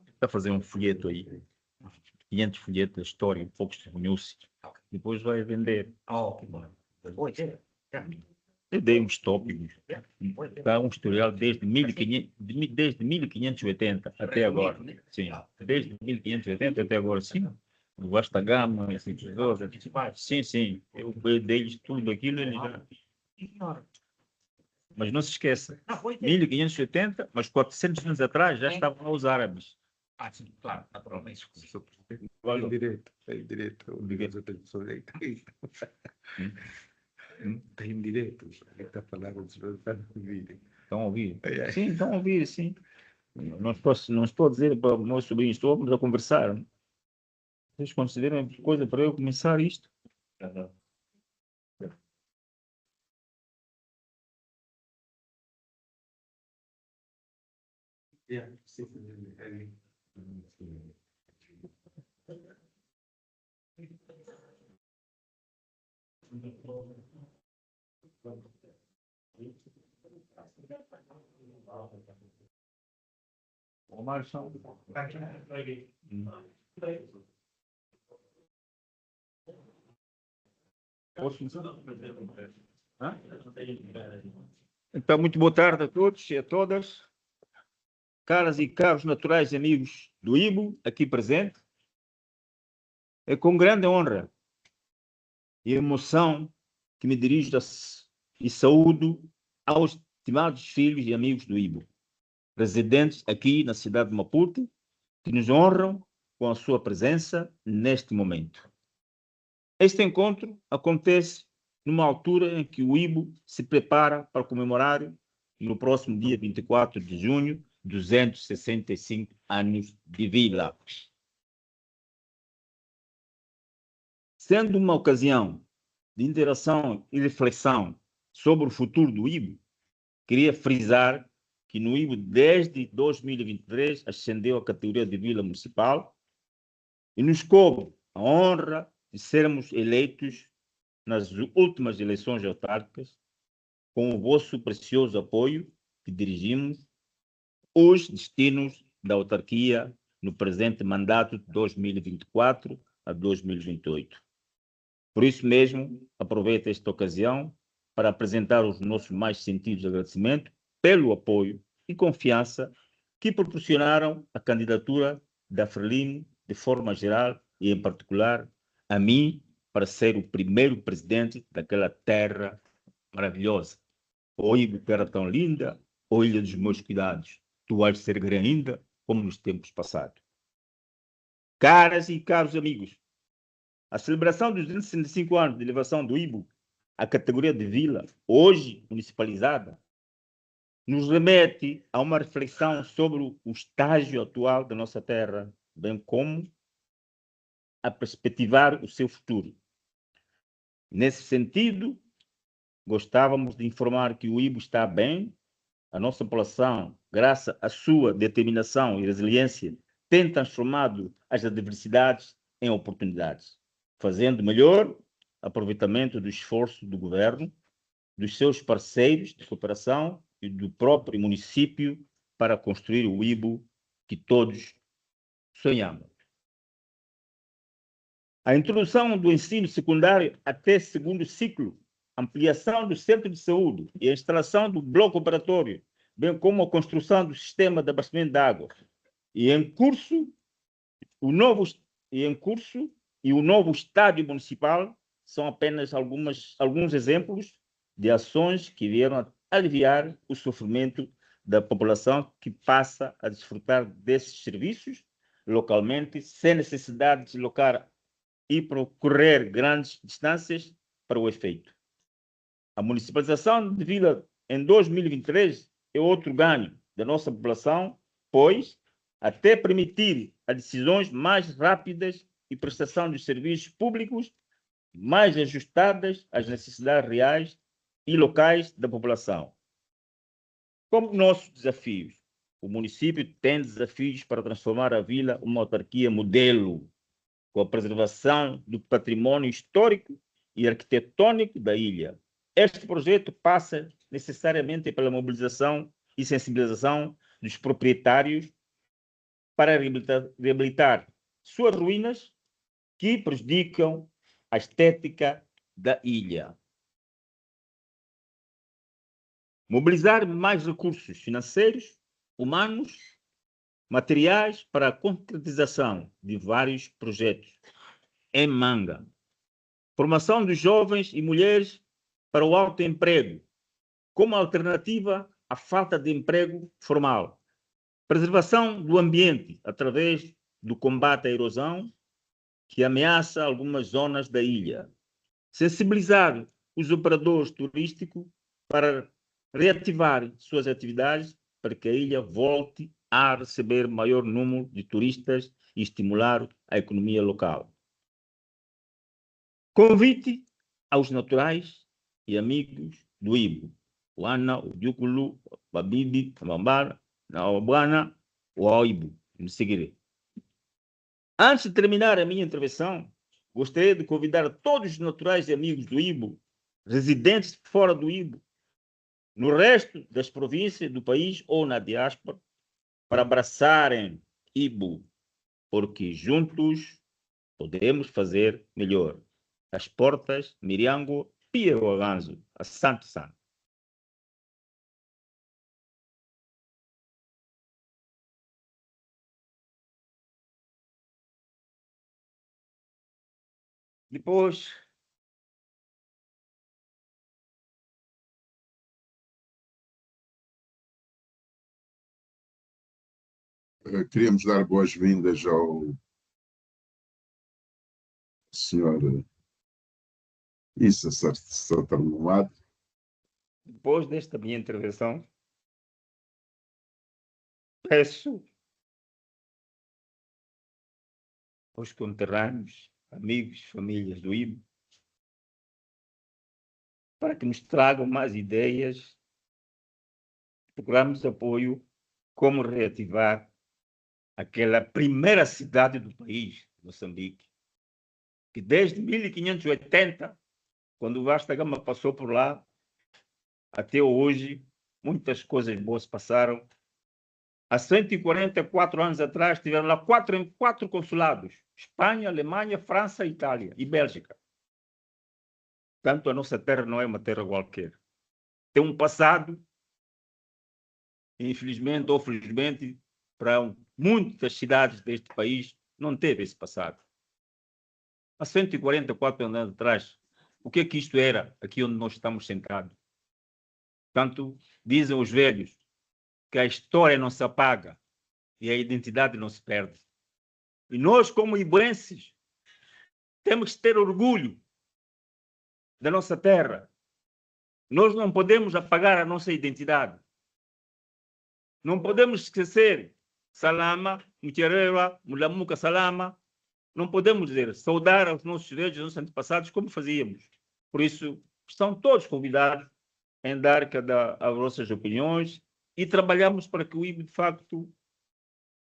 Está a fazer um folheto aí, 500 folhetos da história, um pouco de news, depois vai vender. Eu dei uns tópicos, está um historial desde 1580 até agora. Sim, desde 1580 até agora, sim. O Vasta Gama, assim, sim, eu dei tudo aquilo, ele já... Mas não se esqueça, 1580, mas 400 anos atrás já estavam lá os árabes. Sim, claro, naturalmente. Tem direito. Outras pessoas aí têm direito. Está falando de Estão a ouvir? Sim, estão a ouvir, sim. Não estou a dizer para o meu sobrinho, estamos a conversar. Vocês consideram coisa para eu começar isto? Então, muito boa tarde a todos e a todas, caras e caros naturais amigos do IBO, aqui presente. É com grande honra e emoção que me dirijo e saúdo aos estimados filhos e amigos do IBO, residentes aqui na cidade de Maputo, que nos honram com a sua presença neste momento. Este encontro acontece numa altura em que o IBO se prepara para comemorar, no próximo dia 24 de junho, 265 anos de vida. Sendo uma ocasião de interação e reflexão sobre o futuro do IBO, queria frisar que no IBO, desde 2023, ascendeu à categoria de vila municipal e nos coube a honra de sermos eleitos nas últimas eleições autárquicas, com o vosso precioso apoio, que dirigimos os destinos da autarquia no presente mandato de 2024 a 2028. Por isso mesmo, aproveito esta ocasião para apresentar os nossos mais sentidos agradecimentos pelo apoio e confiança que proporcionaram a candidatura da Frelimo de forma geral e, em particular, a mim, para ser o primeiro presidente daquela terra maravilhosa. Ó Ibo, terra tão linda, ó ilha dos meus cuidados, tu has de ser grande ainda, como nos tempos passados. Caras e caros amigos, a celebração dos 265 anos de elevação do Ibo à categoria de vila, hoje municipalizada, nos remete a uma reflexão sobre o estágio atual da nossa terra, bem como a perspectivar o seu futuro. Nesse sentido, gostávamos de informar que o IBO está bem, a nossa população, graças à sua determinação e resiliência, tem transformado as adversidades em oportunidades, fazendo melhor aproveitamento do esforço do governo, dos seus parceiros de cooperação e do próprio município para construir o IBO que todos sonhamos. A introdução do ensino secundário até segundo ciclo, ampliação do centro de saúde e a instalação do bloco operatório, bem como a construção do sistema de abastecimento de água. E o novo estádio municipal são apenas alguns exemplos de ações que vieram aliviar o sofrimento da população que passa a desfrutar desses serviços localmente, sem necessidade de deslocar e percorrer grandes distâncias para o efeito. A municipalização de vila em 2023 é outro ganho da nossa população, pois até permitir as decisões mais rápidas e prestação de serviços públicos mais ajustadas às necessidades reais e locais da população. Como nossos desafios, o município tem desafios para transformar a vila em uma autarquia modelo, com a preservação do patrimônio histórico e arquitetônico da ilha. Este projeto passa necessariamente pela mobilização e sensibilização dos proprietários para reabilitar suas ruínas que prejudicam a estética da ilha. Mobilizar mais recursos financeiros, humanos, materiais para a concretização de vários projetos em Manga. Formação dos jovens e mulheres para o autoemprego, como alternativa à falta de emprego formal. Preservação do ambiente através do combate à erosão que ameaça algumas zonas da ilha. Sensibilizar os operadores turísticos para reativar suas atividades para que a ilha volte a receber maior número de turistas e estimular a economia local. Convite aos naturais e amigos do Ibo, o Ana, o Diúculo, o Babibi, o Mambara, a Obana, o Aibo. Me seguirei. Antes de terminar a minha intervenção, gostaria de convidar todos os naturais e amigos do Ibo, residentes fora do Ibo, no resto das províncias do país ou na diáspora, para abraçarem Ibo, porque juntos podemos fazer melhor. As portas, Miriango, Piero Aganzo, a Santo Santo. Depois, queríamos dar boas-vindas ao senhor Issa Satarmumad. depois desta minha intervenção, peço aos conterrâneos, amigos, famílias do Ibo, para que nos tragam mais ideias, programas de apoio, como reativar aquela primeira cidade do país, Moçambique, que desde 1580, quando o Vasco da Gama passou por lá, até hoje, muitas coisas boas passaram. Há 144 anos atrás, tiveram lá quatro consulados: Espanha, Alemanha, França, Itália e Bélgica. Portanto, a nossa terra não é uma terra qualquer. Tem um passado, infelizmente ou felizmente, para muitas cidades deste país, não teve esse passado. Há 144 anos atrás, o que é que isto era, aqui onde nós estamos sentados? Portanto, dizem os velhos que a história não se apaga e a identidade não se perde. E nós, como ibuenses, temos que ter orgulho da nossa terra. Nós não podemos apagar a nossa identidade. Não podemos esquecer Salama, Mutireva, Mulamuca Salama. Não podemos dizer saudar aos nossos velhos, aos nossos antepassados, como fazíamos. Por isso, estão todos convidados a dar cada as vossas opiniões e trabalhamos para que o Ibo, de facto,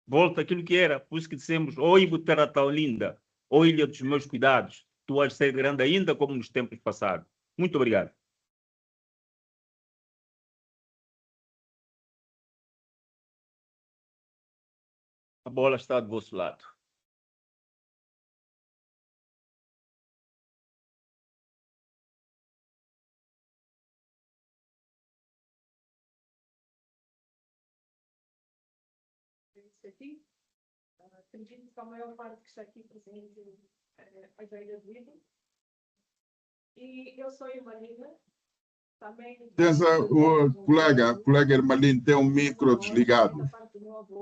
volte àquilo que era. Por isso que dissemos, ó Ibo, terra tão linda, ó ilha dos meus cuidados, tu vais ser grande ainda como nos tempos passados. Muito obrigado. A bola está do vosso lado. Acredito que a maior parte que está aqui presente é da Ilha do Ibo. E eu sou Irmalina. Também. Tens o colega Irmalino, tem um micro desligado.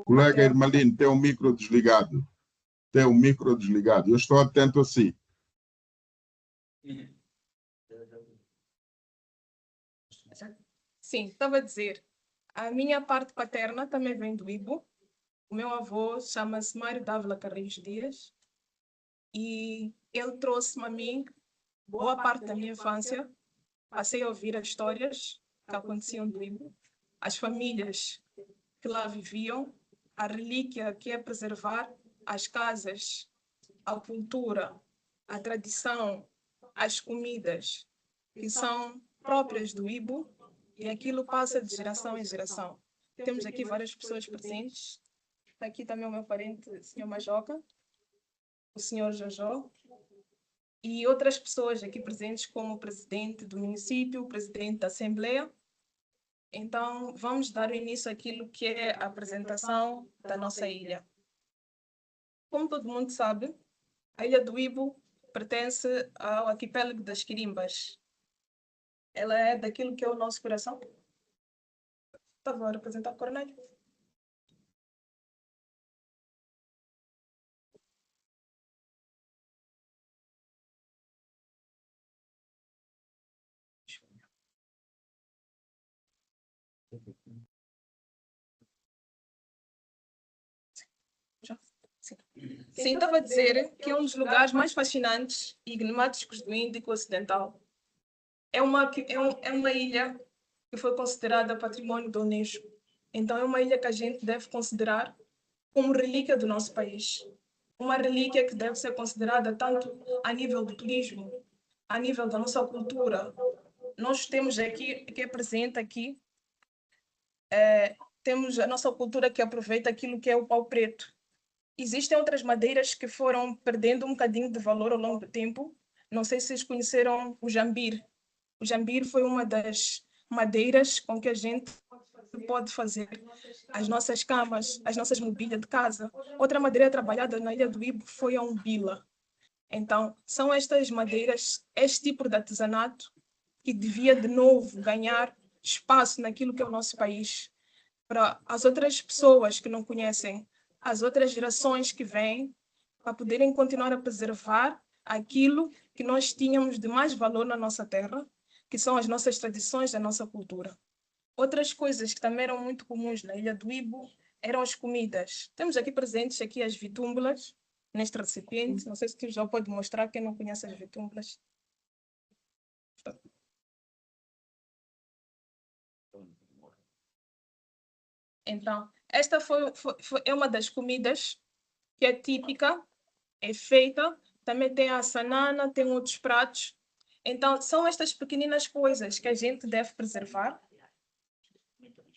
Colega Irmalino, tem um micro desligado. Tem um micro desligado. Eu estou atento assim. Sim, estava a dizer. A minha parte paterna também vem do Ibo. O meu avô chama-se Mário Dávila Carreiros Dias e ele trouxe-me a mim boa parte da minha infância. Passei a ouvir as histórias que aconteciam do Ibo as famílias que lá viviam, a relíquia que é preservar as casas, a cultura, a tradição, as comidas que são próprias do Ibo e aquilo passa de geração em geração. Temos aqui várias pessoas presentes. Está aqui também o meu parente, o Sr. Majoca, o Sr. Jojo, e outras pessoas aqui presentes, como o presidente do município, o presidente da Assembleia. Então, vamos dar início àquilo que é a apresentação da nossa ilha. Como todo mundo sabe, a Ilha do Ibo pertence ao arquipélago das Quirimbas. Ela é daquilo que é o nosso coração. Estava a representar o Cornélio. Sim, estava a dizer que é um dos lugares mais fascinantes e enigmáticos do Índico Ocidental. É uma ilha que foi considerada patrimônio da Unesco. Então, é uma ilha que a gente deve considerar como relíquia do nosso país. Uma relíquia que deve ser considerada tanto a nível do turismo, a nível da nossa cultura. Nós temos aqui, que é presente aqui, temos a nossa cultura que aproveita aquilo que é o pau preto. Existem outras madeiras que foram perdendo um bocadinho de valor ao longo do tempo. Não sei se vocês conheceram o jambir. O jambir foi uma das madeiras com que a gente pode fazer as nossas camas, as nossas mobílias de casa. Outra madeira trabalhada na Ilha do Ibo foi a umbila. Então, são estas madeiras, este tipo de artesanato que devia de novo ganhar espaço naquilo que é o nosso país, para as outras pessoas que não conhecem, as outras gerações que vêm, para poderem continuar a preservar aquilo que nós tínhamos de mais valor na nossa terra, que são as nossas tradições, a nossa cultura. Outras coisas que também eram muito comuns na Ilha do Ibo eram as comidas. Temos aqui presentes aqui as vitúmbulas, neste recipiente. Não sei se o já pode mostrar, quem não conhece as vitúmbulas. Então, esta é uma das comidas que é típica, é feita. Também tem a sanana, tem outros pratos. Então, são estas pequeninas coisas que a gente deve preservar.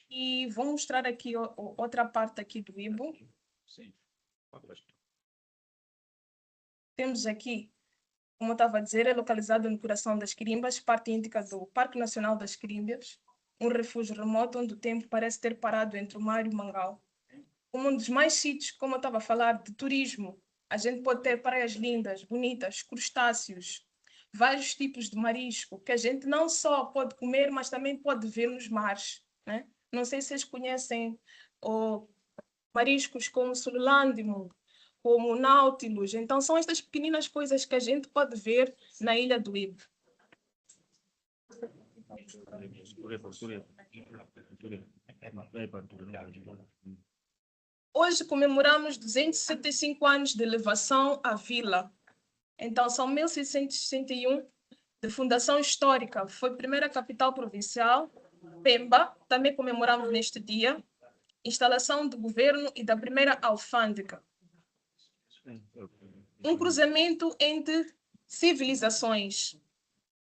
E vou mostrar aqui outra parte aqui do Ibo. Temos aqui, como eu estava a dizer, é localizado no coração das Quirimbas, parte índica do Parque Nacional das Quirimbas, um refúgio remoto onde o tempo parece ter parado entre o mar e o mangal. Um dos mais sítios, como eu estava a falar, de turismo. A gente pode ter praias lindas, bonitas, crustáceos, vários tipos de marisco, que a gente não só pode comer, mas também pode ver nos mares, né? Não sei se vocês conhecem mariscos como Surulândimu, como Nautilus. Então, são estas pequeninas coisas que a gente pode ver na Ilha do Ibo. Hoje comemoramos 265 anos de elevação à vila. Então, são 1661 de fundação histórica. Foi a primeira capital provincial. Pemba, também comemoramos neste dia. Instalação do governo e da primeira alfândega. Um cruzamento entre civilizações.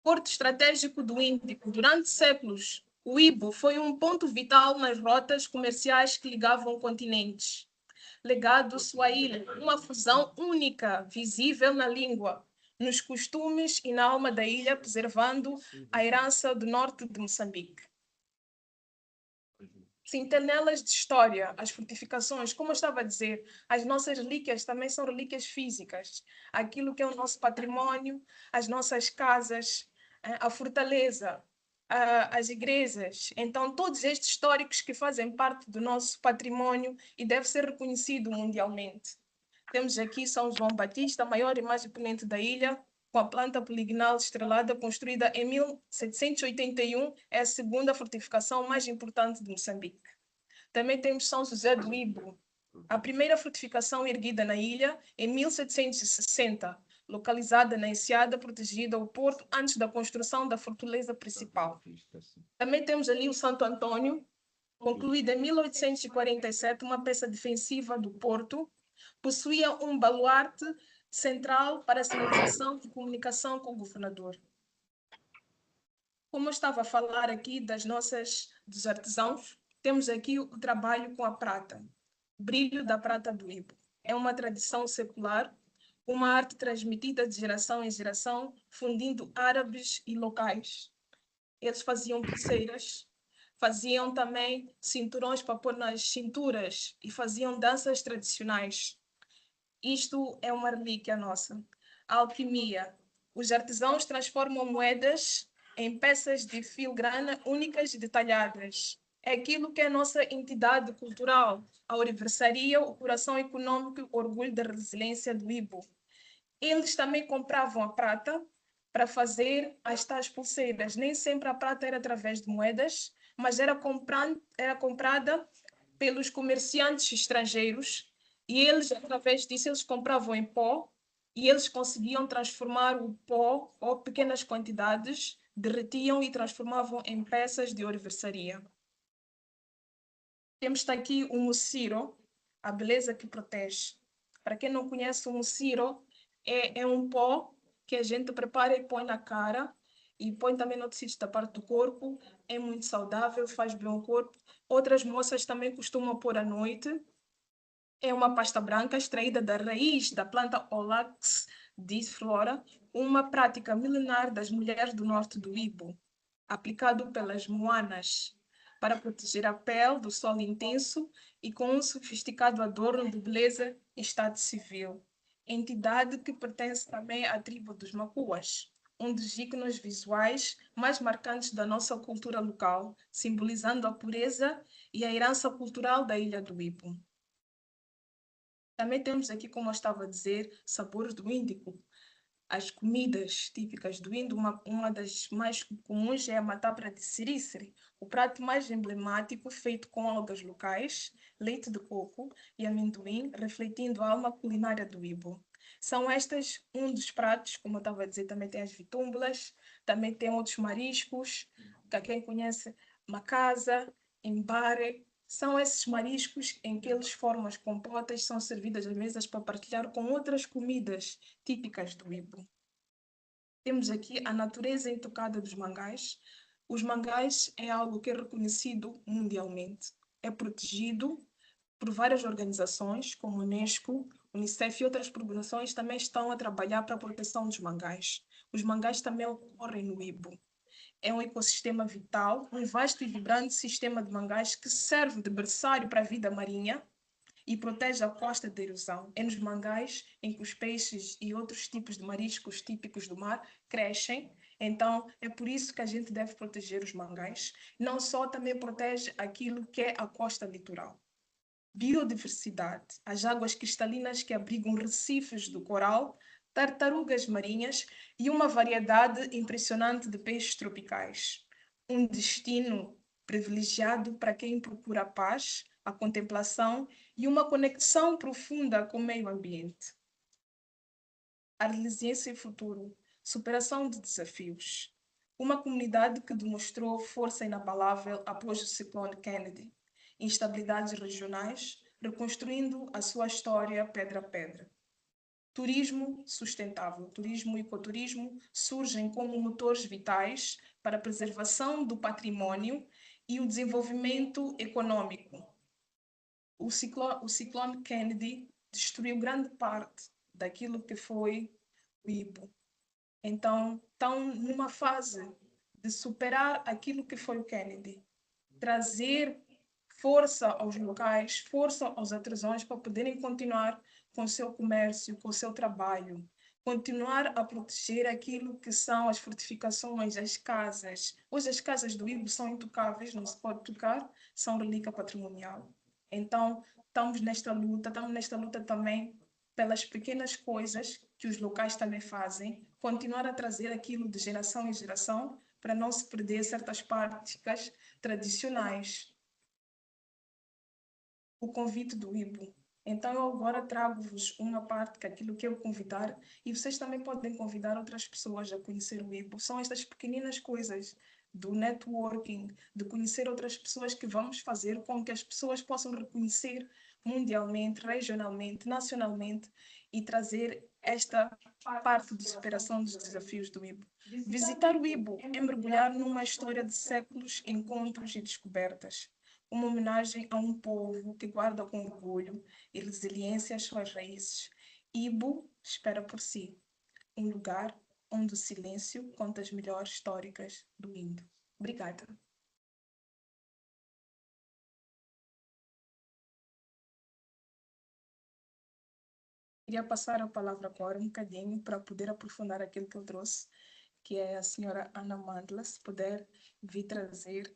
Porto estratégico do Índico. Durante séculos, o Ibo foi um ponto vital nas rotas comerciais que ligavam continentes. Legado Swahili, uma fusão única, visível na língua, nos costumes e na alma da ilha, preservando a herança do norte de Moçambique. Centanelas de história, as fortificações, como eu estava a dizer, as nossas relíquias também são relíquias físicas. Aquilo que é o nosso património, as nossas casas, a fortaleza, as igrejas. Então, todos estes históricos que fazem parte do nosso património e deve ser reconhecido mundialmente. Temos aqui São João Batista, a maior e mais imponente da ilha, com a planta poligonal estrelada, construída em 1781, é a segunda fortificação mais importante de Moçambique. Também temos São José do Ibo, a primeira fortificação erguida na ilha em 1760, localizada na enseada protegida ao porto antes da construção da fortaleza principal. Também temos ali o Santo Antônio, Concluída em 1847, uma peça defensiva do porto, possuía um baluarte central para sinalização e comunicação com o governador. Como eu estava a falar aqui dos artesãos, temos aqui o trabalho com a prata, brilho da prata do Ibo. É uma tradição secular, uma arte transmitida de geração em geração, fundindo árabes e locais. Eles faziam pulseiras, faziam também cinturões para pôr nas cinturas e faziam danças tradicionais. Isto é uma relíquia nossa. A alquimia. Os artesãos transformam moedas em peças de filigrana únicas e detalhadas. É aquilo que é a nossa entidade cultural, a oriversaria, o coração econômico e o orgulho da resiliência do Ibo. Eles também compravam a prata para fazer as tais pulseiras. Nem sempre a prata era através de moedas, mas era comprada pelos comerciantes estrangeiros e eles, através disso, eles compravam em pó e eles conseguiam transformar o pó, ou pequenas quantidades, derretiam e transformavam em peças de oriversaria. Temos aqui o muciro, a beleza que protege. Para quem não conhece, o muciro é um pó que a gente prepara e põe na cara e põe também no tecido da parte do corpo. É muito saudável, faz bem ao corpo. Outras moças também costumam pôr à noite. É uma pasta branca extraída da raiz da planta Olax disflora, uma prática milenar das mulheres do norte do Ibo, aplicado pelas moanas para proteger a pele do sol intenso e com um sofisticado adorno de beleza e estado civil. Entidade que pertence também à tribo dos Macuas, um dos ícones visuais mais marcantes da nossa cultura local, simbolizando a pureza e a herança cultural da ilha do Ibo. Também temos aqui, como eu estava a dizer, sabores do Índico. As comidas típicas do Indo, uma das mais comuns é a matapra de sirícere, o prato mais emblemático feito com algas locais, leite de coco e amendoim, refletindo a alma culinária do Ibo. São estas um dos pratos, como eu estava a dizer, também tem as vitúmbulas, também tem outros mariscos, que quem conhece, macasa, embare. São esses mariscos em que eles formam as compotas, são servidas às mesas para partilhar com outras comidas típicas do Ibo. Temos aqui a natureza intocada dos mangás. Os mangás é algo que é reconhecido mundialmente. É protegido por várias organizações, como a Unesco, Unicef e outras organizações também estão a trabalhar para a proteção dos mangás. Os mangás também ocorrem no Ibo. É um ecossistema vital, um vasto e vibrante sistema de mangás que serve de berçário para a vida marinha e protege a costa da erosão. É nos mangás em que os peixes e outros tipos de mariscos típicos do mar crescem. Então, é por isso que a gente deve proteger os mangás. Não só também protege aquilo que é a costa litoral. Biodiversidade. As águas cristalinas que abrigam recifes do coral, tartarugas marinhas e uma variedade impressionante de peixes tropicais. Um destino privilegiado para quem procura a paz, a contemplação e uma conexão profunda com o meio ambiente. A resiliência e futuro, superação de desafios. Uma comunidade que demonstrou força inabalável após o ciclone Kennedy, instabilidades regionais, reconstruindo a sua história pedra a pedra. Turismo sustentável, turismo e ecoturismo surgem como motores vitais para a preservação do património e o desenvolvimento econômico. O ciclone Kennedy destruiu grande parte daquilo que foi o Ibo. Então, estão numa fase de superar aquilo que foi o Kennedy, trazer força aos locais, força aos artesãos para poderem continuar com o seu comércio, com o seu trabalho, continuar a proteger aquilo que são as fortificações, as casas. Hoje as casas do Ibo são intocáveis, não se pode tocar, são relíquia patrimonial. Então, estamos nesta luta também pelas pequenas coisas que os locais também fazem, continuar a trazer aquilo de geração em geração para não se perder certas práticas tradicionais. O convite do Ibo. Então, eu agora trago-vos uma parte que aquilo que eu convidar, e vocês também podem convidar outras pessoas a conhecer o Ibo. São estas pequeninas coisas do networking, de conhecer outras pessoas que vamos fazer com que as pessoas possam reconhecer mundialmente, regionalmente, nacionalmente e trazer esta parte de superação dos desafios do Ibo. Visitar o Ibo é mergulhar numa história de séculos, encontros e descobertas. Uma homenagem a um povo que guarda com orgulho e resiliência as suas raízes. Ibo espera por si, um lugar onde o silêncio conta as melhores históricas do Indo. Obrigada. Queria passar a palavra agora um bocadinho para poder aprofundar aquilo que eu trouxe, que é a senhora Ana Mandla, se puder vir trazer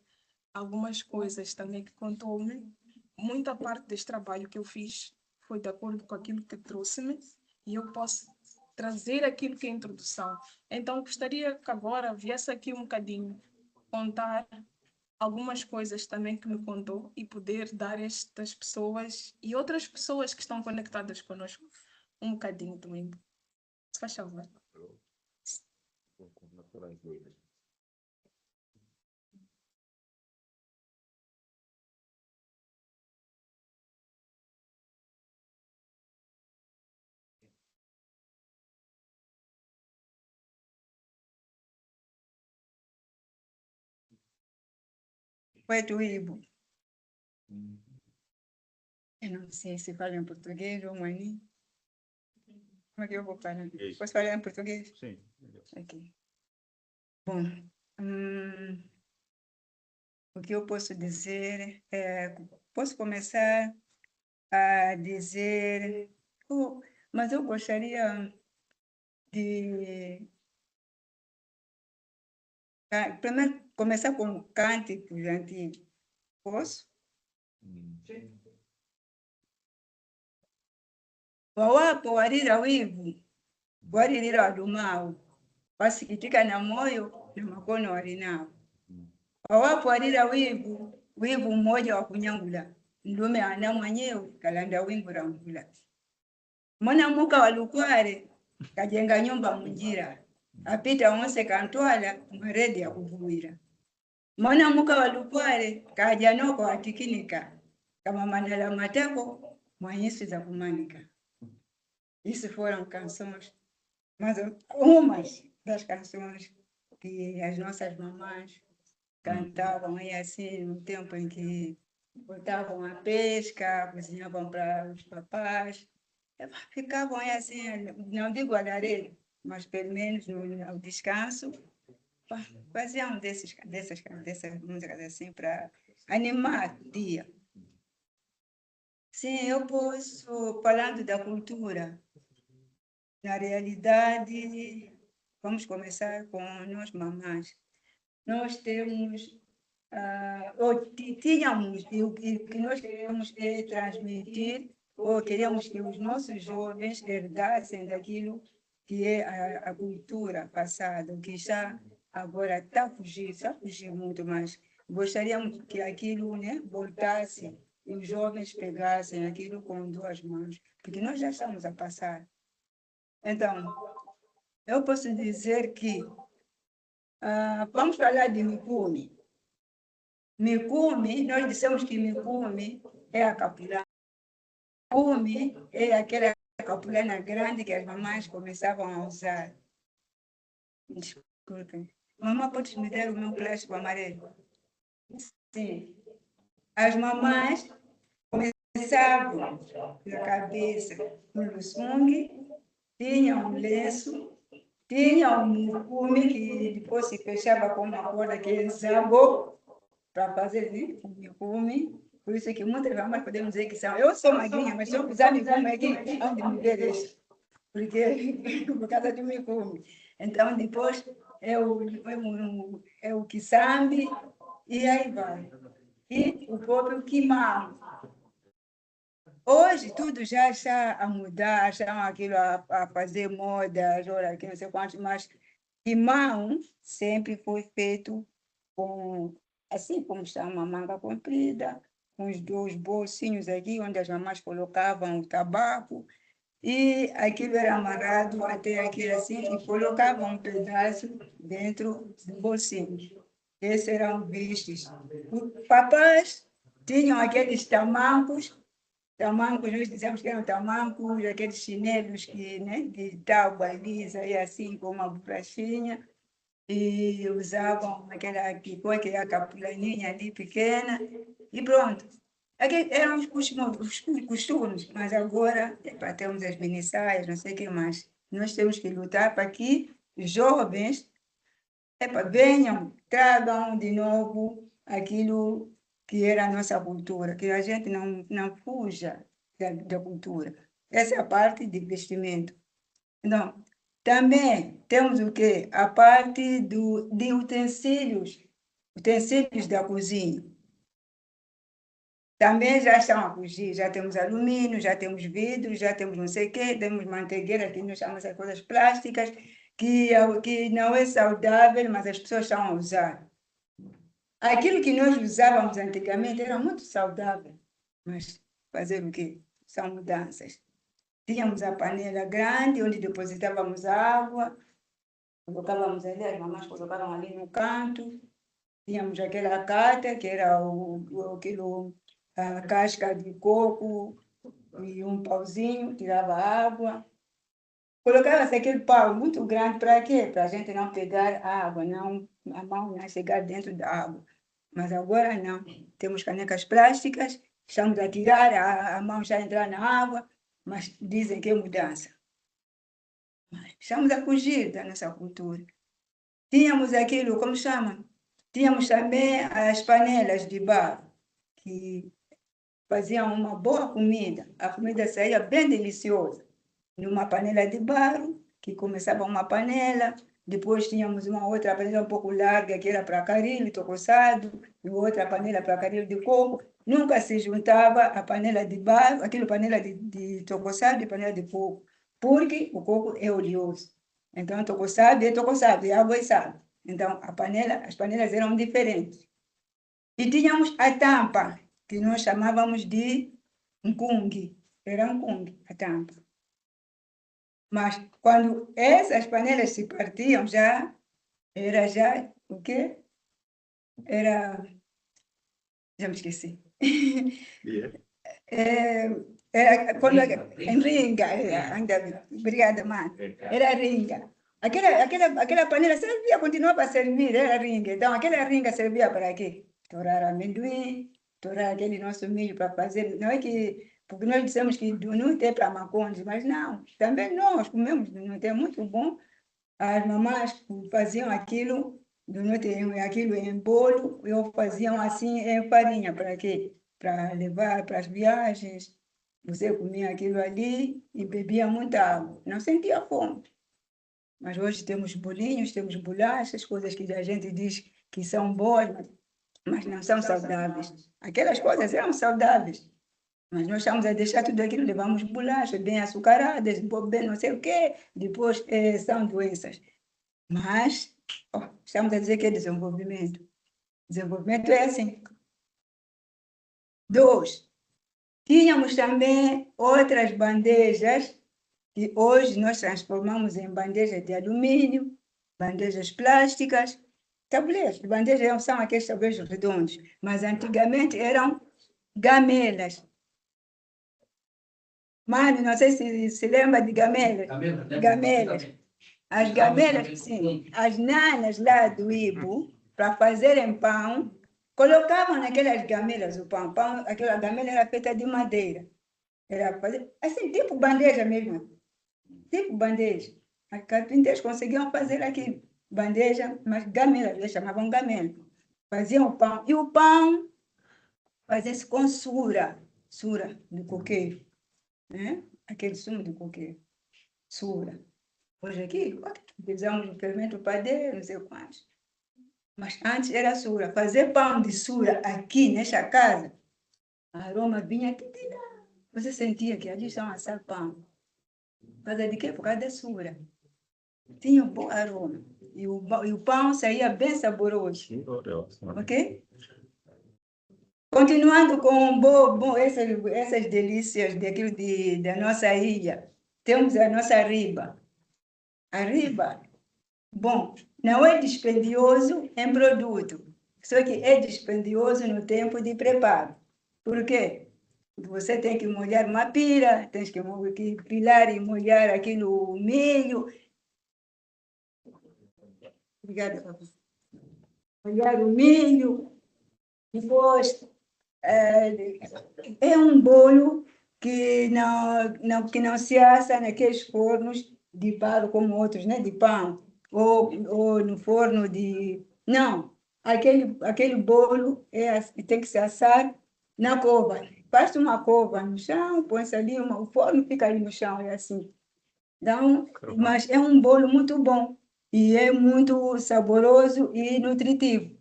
algumas coisas também que contou-me. Muita parte deste trabalho que eu fiz foi de acordo com aquilo que trouxe-me e eu posso trazer aquilo que é a introdução. Então, gostaria que agora viesse aqui um bocadinho contar algumas coisas também que me contou e poder dar a estas pessoas e outras pessoas que estão conectadas conosco um bocadinho também. Se faz favor. Kwetu Ibo. Eu não sei se fala em português ou mani. Como é que eu vou falar? Isso. Posso falar em português? Sim. Ok. Bom, o que eu posso dizer é, posso começar a dizer, mas eu gostaria de primeiro começar com cânticos antigos. Posso? Wawapo walira wivu, walirira wadumao, wasikitika na moyo na makono walinao. Wawapo walira wivu, wivu mmoja wa kunyangula, ndume ana mwenyewe kalanda wingu la mvula. Mwana muka wa Lukware kajenga nyumba munjira, apita onse kantwala mweredi ya kuvuwira. Mwana muka wa Lukware kaja noko watikinika, kama manala matako mwanyisi za kumanika. Isso foram canções, mas umas das canções que as nossas mamães cantavam aí assim, no tempo em que botavam a pesca, cozinhavam para os papás. Ficavam aí assim, não digo a lareira, mas pelo menos no descanso, faziam dessas músicas assim para animar o dia. Sim, eu posso, falando da cultura, na realidade, vamos começar com nós mamães. Nós temos, ou tínhamos, e o que nós queremos é transmitir, ou queremos que os nossos jovens herdassem daquilo que é a cultura passada, que já agora está a fugir muito, mas gostaríamos que aquilo, né, voltasse e os jovens pegassem aquilo com duas mãos, porque nós já estamos a passar. Então, eu posso dizer que vamos falar de Mikumi. Mikumi, nós dissemos que Mikumi é a capulana. Mikumi é aquela capulana grande que as mamães começavam a usar. Desculpem. Mamãe, pode me dar o meu plástico amarelo? Sim. As mamães começavam na cabeça no lusungue, tinham um lenço, tinha um Mikumi que depois se fechava com uma corda que é zago para fazer, né, um Mikumi. Por isso que muitas mamães podemos dizer que são. Eu sou magrinha, mas se eu pisar Mikumi aqui, onde me ver isso? Porque por causa do Mikumi. Então, depois é o Kisambi e aí vai. E o próprio Kimamo. Hoje tudo já está a mudar, estão aquilo a fazer modas, olha, que não sei quantos, mas Kimão sempre foi feito com, assim como está uma manga comprida, com os dois bolsinhos aqui, onde as mamães colocavam o tabaco, e aquilo era amarrado até aqui assim, e colocavam um pedaço dentro do bolsinho. esses eram vistos. Os papás tinham aqueles tamancos, nós dizemos que eram tamancos, aqueles chinelos que, né, de tábua lisa e assim, com uma borrachinha, e usavam aquela que é a capulaninha ali pequena, e pronto. Eram os costumes, mas agora, para termos as minissaias, não sei o que mais, nós temos que lutar para que os jovens venham, tragam de novo aquilo que era a nossa cultura, que a gente não fuja da cultura. Essa é a parte de vestimento. Então, também temos o quê? A parte de utensílios da cozinha. Também já estão a fugir, já temos alumínio, já temos vidro, já temos não sei o quê, temos manteigueira, que nós chamamos de coisas plásticas, que não é saudável, mas as pessoas estão a usar. Aquilo que nós usávamos antigamente era muito saudável, mas fazer o quê? São mudanças. Tínhamos a panela grande, onde depositávamos água, colocávamos ali, as mamães colocavam ali no canto, tínhamos aquela cata, que era a casca de coco e um pauzinho, tirava água. Colocava-se aquele pau muito grande, para quê? Para a gente não pegar água, a mão não chegar dentro da água. Mas agora não. Temos canecas plásticas, estamos a tirar, a mão já entrar na água, mas dizem que é mudança. Estamos a fugir da nossa cultura. Tínhamos aquilo, como chama? Tínhamos também as panelas de barro, que faziam uma boa comida. A comida saía bem deliciosa. Numa panela de barro, que começava uma panela, depois tínhamos uma outra panela um pouco larga, que era para caril, tocoçado, e outra panela para caril de coco. Nunca se juntava a panela de barro, aquilo panela de tocoçado e panela de coco, porque o coco é oleoso. Então, tocoçado, e água é sal. Então, as panelas eram diferentes. E tínhamos a tampa, que nós chamávamos de nkungue. Era nkungue, a tampa. Mas quando essas panelas se partiam, era o quê? Já me esqueci. Em ringa, obrigada, mãe. Era ringa. Aquela panela servia, continuava a servir, era ringa. Então, aquela ringa servia para quê? Torar amendoim, torar aquele nosso milho para fazer. Não é que porque nós dissemos que donut é para maconde, mas não, também nós comemos donut, é muito bom. As mamães faziam aquilo, donut, aquilo em bolo, ou faziam assim em farinha, para quê? Para levar para as viagens. Você comia aquilo ali e bebia muita água, não sentia fome. Mas hoje temos bolinhos, temos bolachas, coisas que a gente diz que são boas, mas não são saudáveis. Aquelas coisas eram saudáveis. Mas nós estamos a deixar tudo aquilo, levamos bolachas bem açucaradas, bem não sei o quê, depois são doenças. Mas estamos a dizer que é desenvolvimento. Desenvolvimento é assim. 2. Tínhamos também outras bandejas, que hoje nós transformamos em bandejas de alumínio, bandejas plásticas, tabuleiros. Bandejas são aqueles tabuleiros redondos, mas antigamente eram gamelas. Mano, não sei se lembra de gamelas. Gamelas. As gamelas, sim. As nanas lá do Ibo, para fazerem pão, colocavam naquelas gamelas o pão. Aquela gamela era feita de madeira. Era assim, tipo bandeja mesmo. Tipo bandeja. As carpinteiras conseguiam fazer aquilo. Bandeja, mas gamela, eles chamavam gamela. Faziam o pão. E o pão fazia-se com sura do coqueiro. Né? Aquele sumo de coqueiro, sura. Hoje aqui, utilizamos o fermento padeiro, não sei quantos. Mas antes era sura. Fazer pão de sura aqui, nesta casa, o aroma vinha aqui de lá. Você sentia que ali estão a assar pão. Por causa de quê? Por causa da sura. Tinha um bom aroma. E o pão saía bem saboroso. Ok? Continuando com essas delícias daquilo da nossa ilha, temos a nossa riba. A riba, bom, não é dispendioso em produto, Só que é dispendioso no tempo de preparo. Por quê? Você tem que molhar uma pira, tem que pilar e molhar aquilo milho. Obrigada, papai. Molhar o milho. Depois, é um bolo que não se assa naqueles fornos de barro como outros, né? De pão, ou no forno de... Não, aquele bolo tem que se assar na cova. Faz uma cova no chão, põe-se ali, o forno fica ali no chão, é assim. Então, mas é um bolo muito bom e é muito saboroso e nutritivo,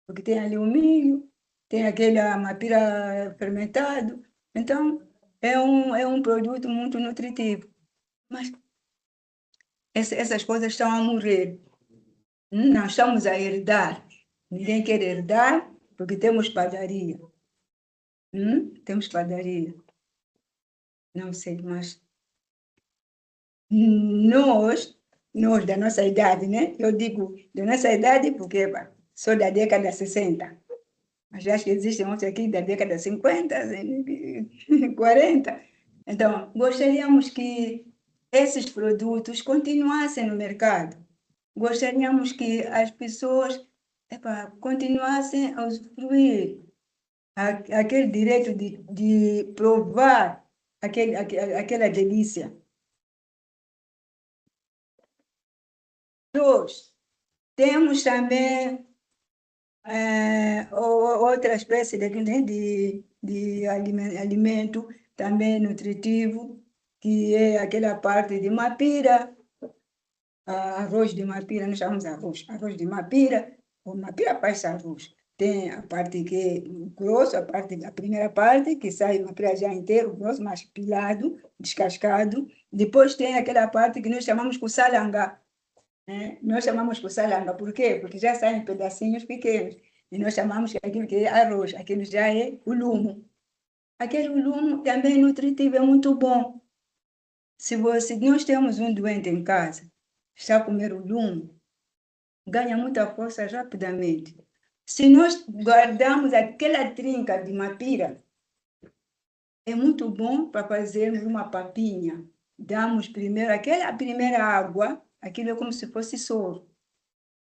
porque tem ali o milho, tem aquele mapira fermentado, então é um produto muito nutritivo. Mas essas coisas estão a morrer. Nós estamos a herdar. Ninguém quer herdar porque temos padaria. Temos padaria. Não sei, mas nós da nossa idade, né? Eu digo da nossa idade porque sou da década de 60. Mas acho que existem outros aqui da década de 50, 40. Então, gostaríamos que esses produtos continuassem no mercado. Gostaríamos que as pessoas continuassem a usufruir aquele direito de provar aquela delícia. Temos também outra espécie de alimento também nutritivo, que é aquela parte de mapira, arroz de mapira, nós chamamos arroz de mapira, ou mapira faz arroz. Tem a parte que é grosso, a primeira parte, que sai mapira já inteiro, grosso, mas pilado, descascado. Depois tem aquela parte que nós chamamos de salanga. Nós chamamos de salanga, por quê? Porque já saem pedacinhos pequenos. E nós chamamos aquilo que é arroz, aquilo já é o lumo. Aquele lumo também é nutritivo, é muito bom. Se nós temos um doente em casa, está a comer o lumo, ganha muita força rapidamente. Se nós guardarmos aquela trinca de mapira, é muito bom para fazermos uma papinha. Damos primeiro aquela primeira água, aquilo é como se fosse soro.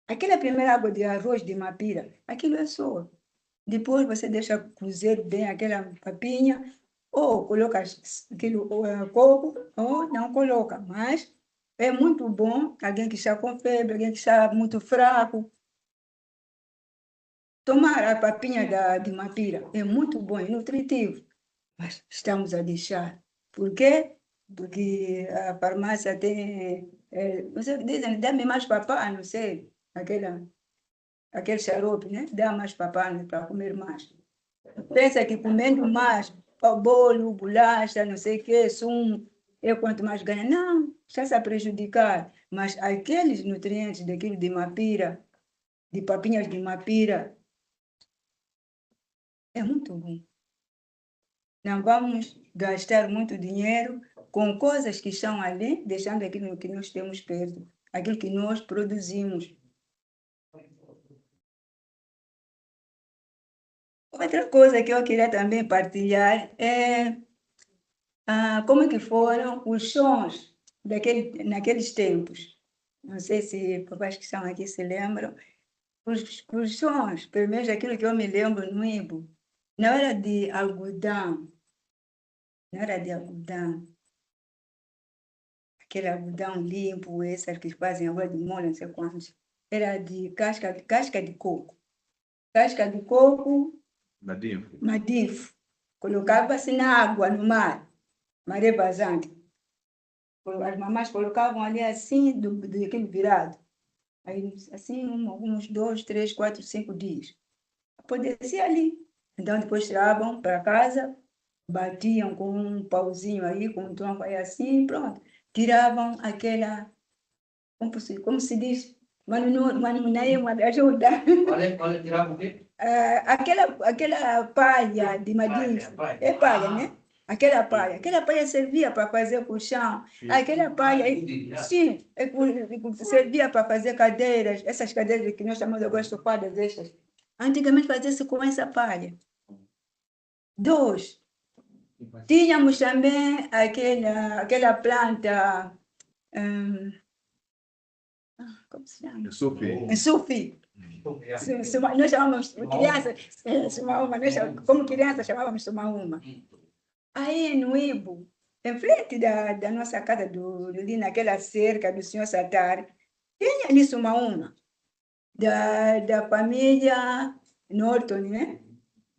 Aquela primeira água de arroz de mapira, aquilo é soro. Depois você deixa cozer bem aquela papinha, ou coloca aquilo coco, ou não coloca. Mas é muito bom, alguém que está com febre, alguém que está muito fraco, tomar a papinha de mapira. É muito bom, é nutritivo. Mas estamos a deixar. Por quê? Porque a farmácia tem... Você dizem, dá-me mais papá, não sei, aquele xarope, né? Dá mais papá para comer mais. Pensa que comendo mais, bolo, bolacha, não sei o que, sumo, quanto mais ganha. Não, está-se a prejudicar. Mas aqueles nutrientes daquilo de mapira, de papinhas de mapira, é muito bom. Não vamos gastar muito dinheiro com coisas que estão ali, deixando aquilo que nós temos perto, aquilo que nós produzimos. Outra coisa que eu queria também partilhar é como que foram os sons naqueles tempos. Não sei se papais que estão aqui se lembram. Os sons, pelo menos aquilo que eu me lembro no Ibo, não era de algodão. Não era de algodão. Aquele algodão limpo, essas que fazem agora de molho, não sei quantos. Era de casca de coco. Casca de coco, madifo. Colocava-se na água, no mar, maré vazante. As mamás colocavam ali assim, daquele virado. Aí, assim, uns 2, 3, 4, 5 dias. Apodrecia ali. Então, depois tiravam para casa, batiam com um pauzinho aí, com um tronco aí assim, pronto. Tiravam aquela, como se diz, mas não é uma ajuda. Olha, tirava o quê? Aquela palha de madinho, é palha, né? Aquela palha servia para fazer colchão, aquela palha, sim, servia para fazer cadeiras, essas cadeiras que nós chamamos agora estofadas, estas, Antigamente fazia-se com essa palha. 2, tínhamos também aquela planta, como se chama? Sufi. Nós chamávamos crianças, como criança chamávamos sumaúma. Aí no Ibo, em frente da nossa casa, ali naquela cerca do senhor Satar, tinha ali sumaúma, da família Norton, né?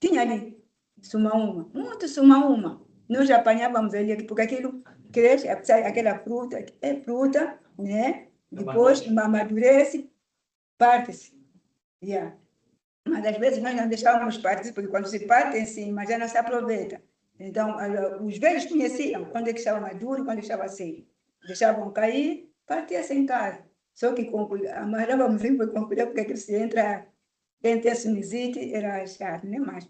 Tinha ali sumaúma, muito sumaúma. Nós apanhávamos ali, porque aquilo cresce, aquela fruta, é fruta, né? Depois amadurece, parte-se. Yeah. Mas às vezes nós não deixávamos partir, porque quando se parte em cima já não se aproveita. Então, os velhos conheciam quando é que estava maduro e quando estava seco. Deixavam cair, partia-se em casa. Só que amarrávamos sempre com cuidado, porque aquilo se entra, quem tem sinusite era chato, né? Mas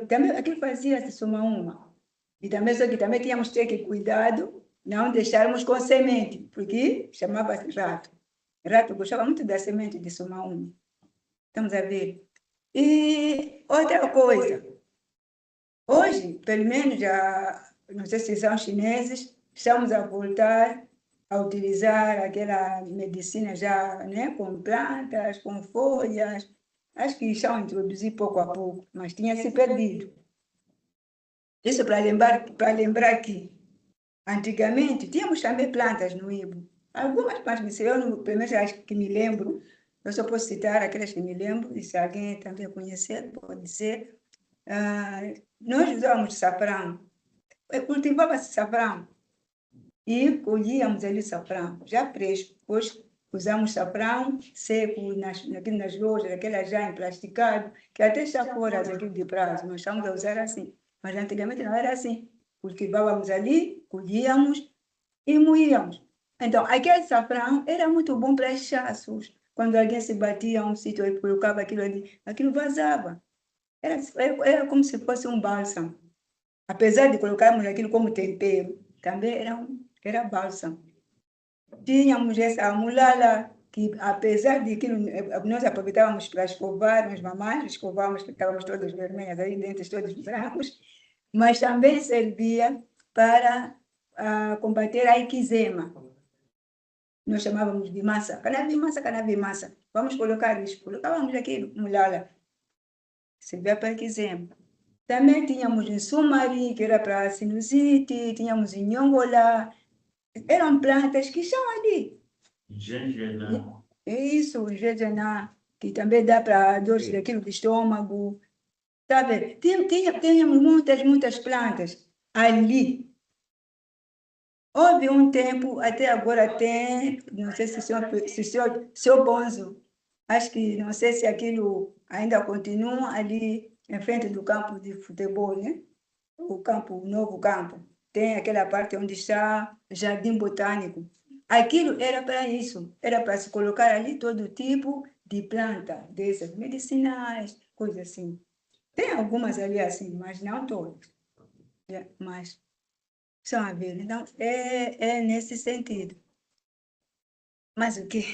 também aquilo fazia-se sumaúma. E também, só que também tínhamos que ter cuidado, não deixarmos com semente, porque chamava-se rato. Rato gostava muito da semente de sumaúma. Estamos a ver. E outra coisa, hoje, pelo menos, já, não sei se são chineses, estamos a voltar a utilizar aquela medicina já, né, com plantas, com folhas. Acho que estão a introduzir pouco a pouco, mas tinha se perdido. Isso para lembrar que, antigamente, tínhamos também plantas no Ibo. Algumas plantas, eu, pelo menos, acho que me lembro. Eu só posso citar aquelas que me lembro, e se alguém também conhecer, pode ser. Nós usávamos safrão, cultivava-se safrão e colhíamos ali safrão, já fresco. Depois usamos safrão seco nas lojas, aquela já emplasticado, que até está fora daquilo de prazo, nós estamos a usar assim. Mas antigamente não era assim. Cultivávamos ali, colhíamos e moíamos. Então, aquele safrão era muito bom para inchaços. Quando alguém se batia a um sítio e colocava aquilo ali, aquilo vazava. Era como se fosse um bálsamo. Apesar de colocarmos aquilo como tempero, também era bálsamo. Tínhamos essa mulala, que apesar de que nós aproveitávamos para escovar, as mamães escovávamos, ficávamos todas vermelhas, aí dentes todos brancos, mas também servia para combater a eczema. Nós chamávamos de massa, canavimassa. Vamos colocar isso. Colocávamos aquilo, mulala. Servia para eczema. Também tínhamos em sumari, que era para sinusite, tínhamos em nhongola. Eram plantas que estão ali. Gengená. Isso, o gengená, que também dá para dores daquilo do estômago. Tá vendo? Tínhamos muitas plantas ali. Houve um tempo, até agora tem, não sei se o seu Bonzo, acho que, não sei se aquilo ainda continua ali em frente do campo de futebol, né? O novo campo. Tem aquela parte onde está Jardim Botânico. Aquilo era para isso, era para se colocar ali todo tipo de planta, dessas medicinais, coisas assim. Tem algumas ali assim, mas não todas. Mas são a ver, então é nesse sentido. Mas o que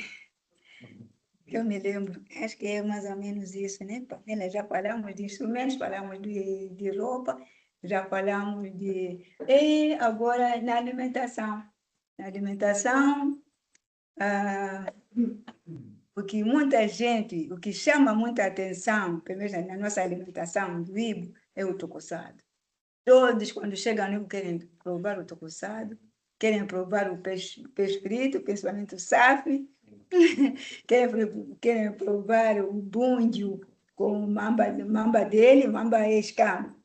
eu me lembro, acho que é mais ou menos isso, né? Já falamos de instrumentos, falamos de roupa, já falamos de... E agora na alimentação. Na alimentação, o que muita gente, o que chama muita atenção, pelo menos na nossa alimentação do Ibo, é o tocossado. Todos, quando chegam no Ibo, querem provar o tocossado, querem provar o peixe frito, principalmente o safi, querem provar o bundio com mamba dele, mamba é escama.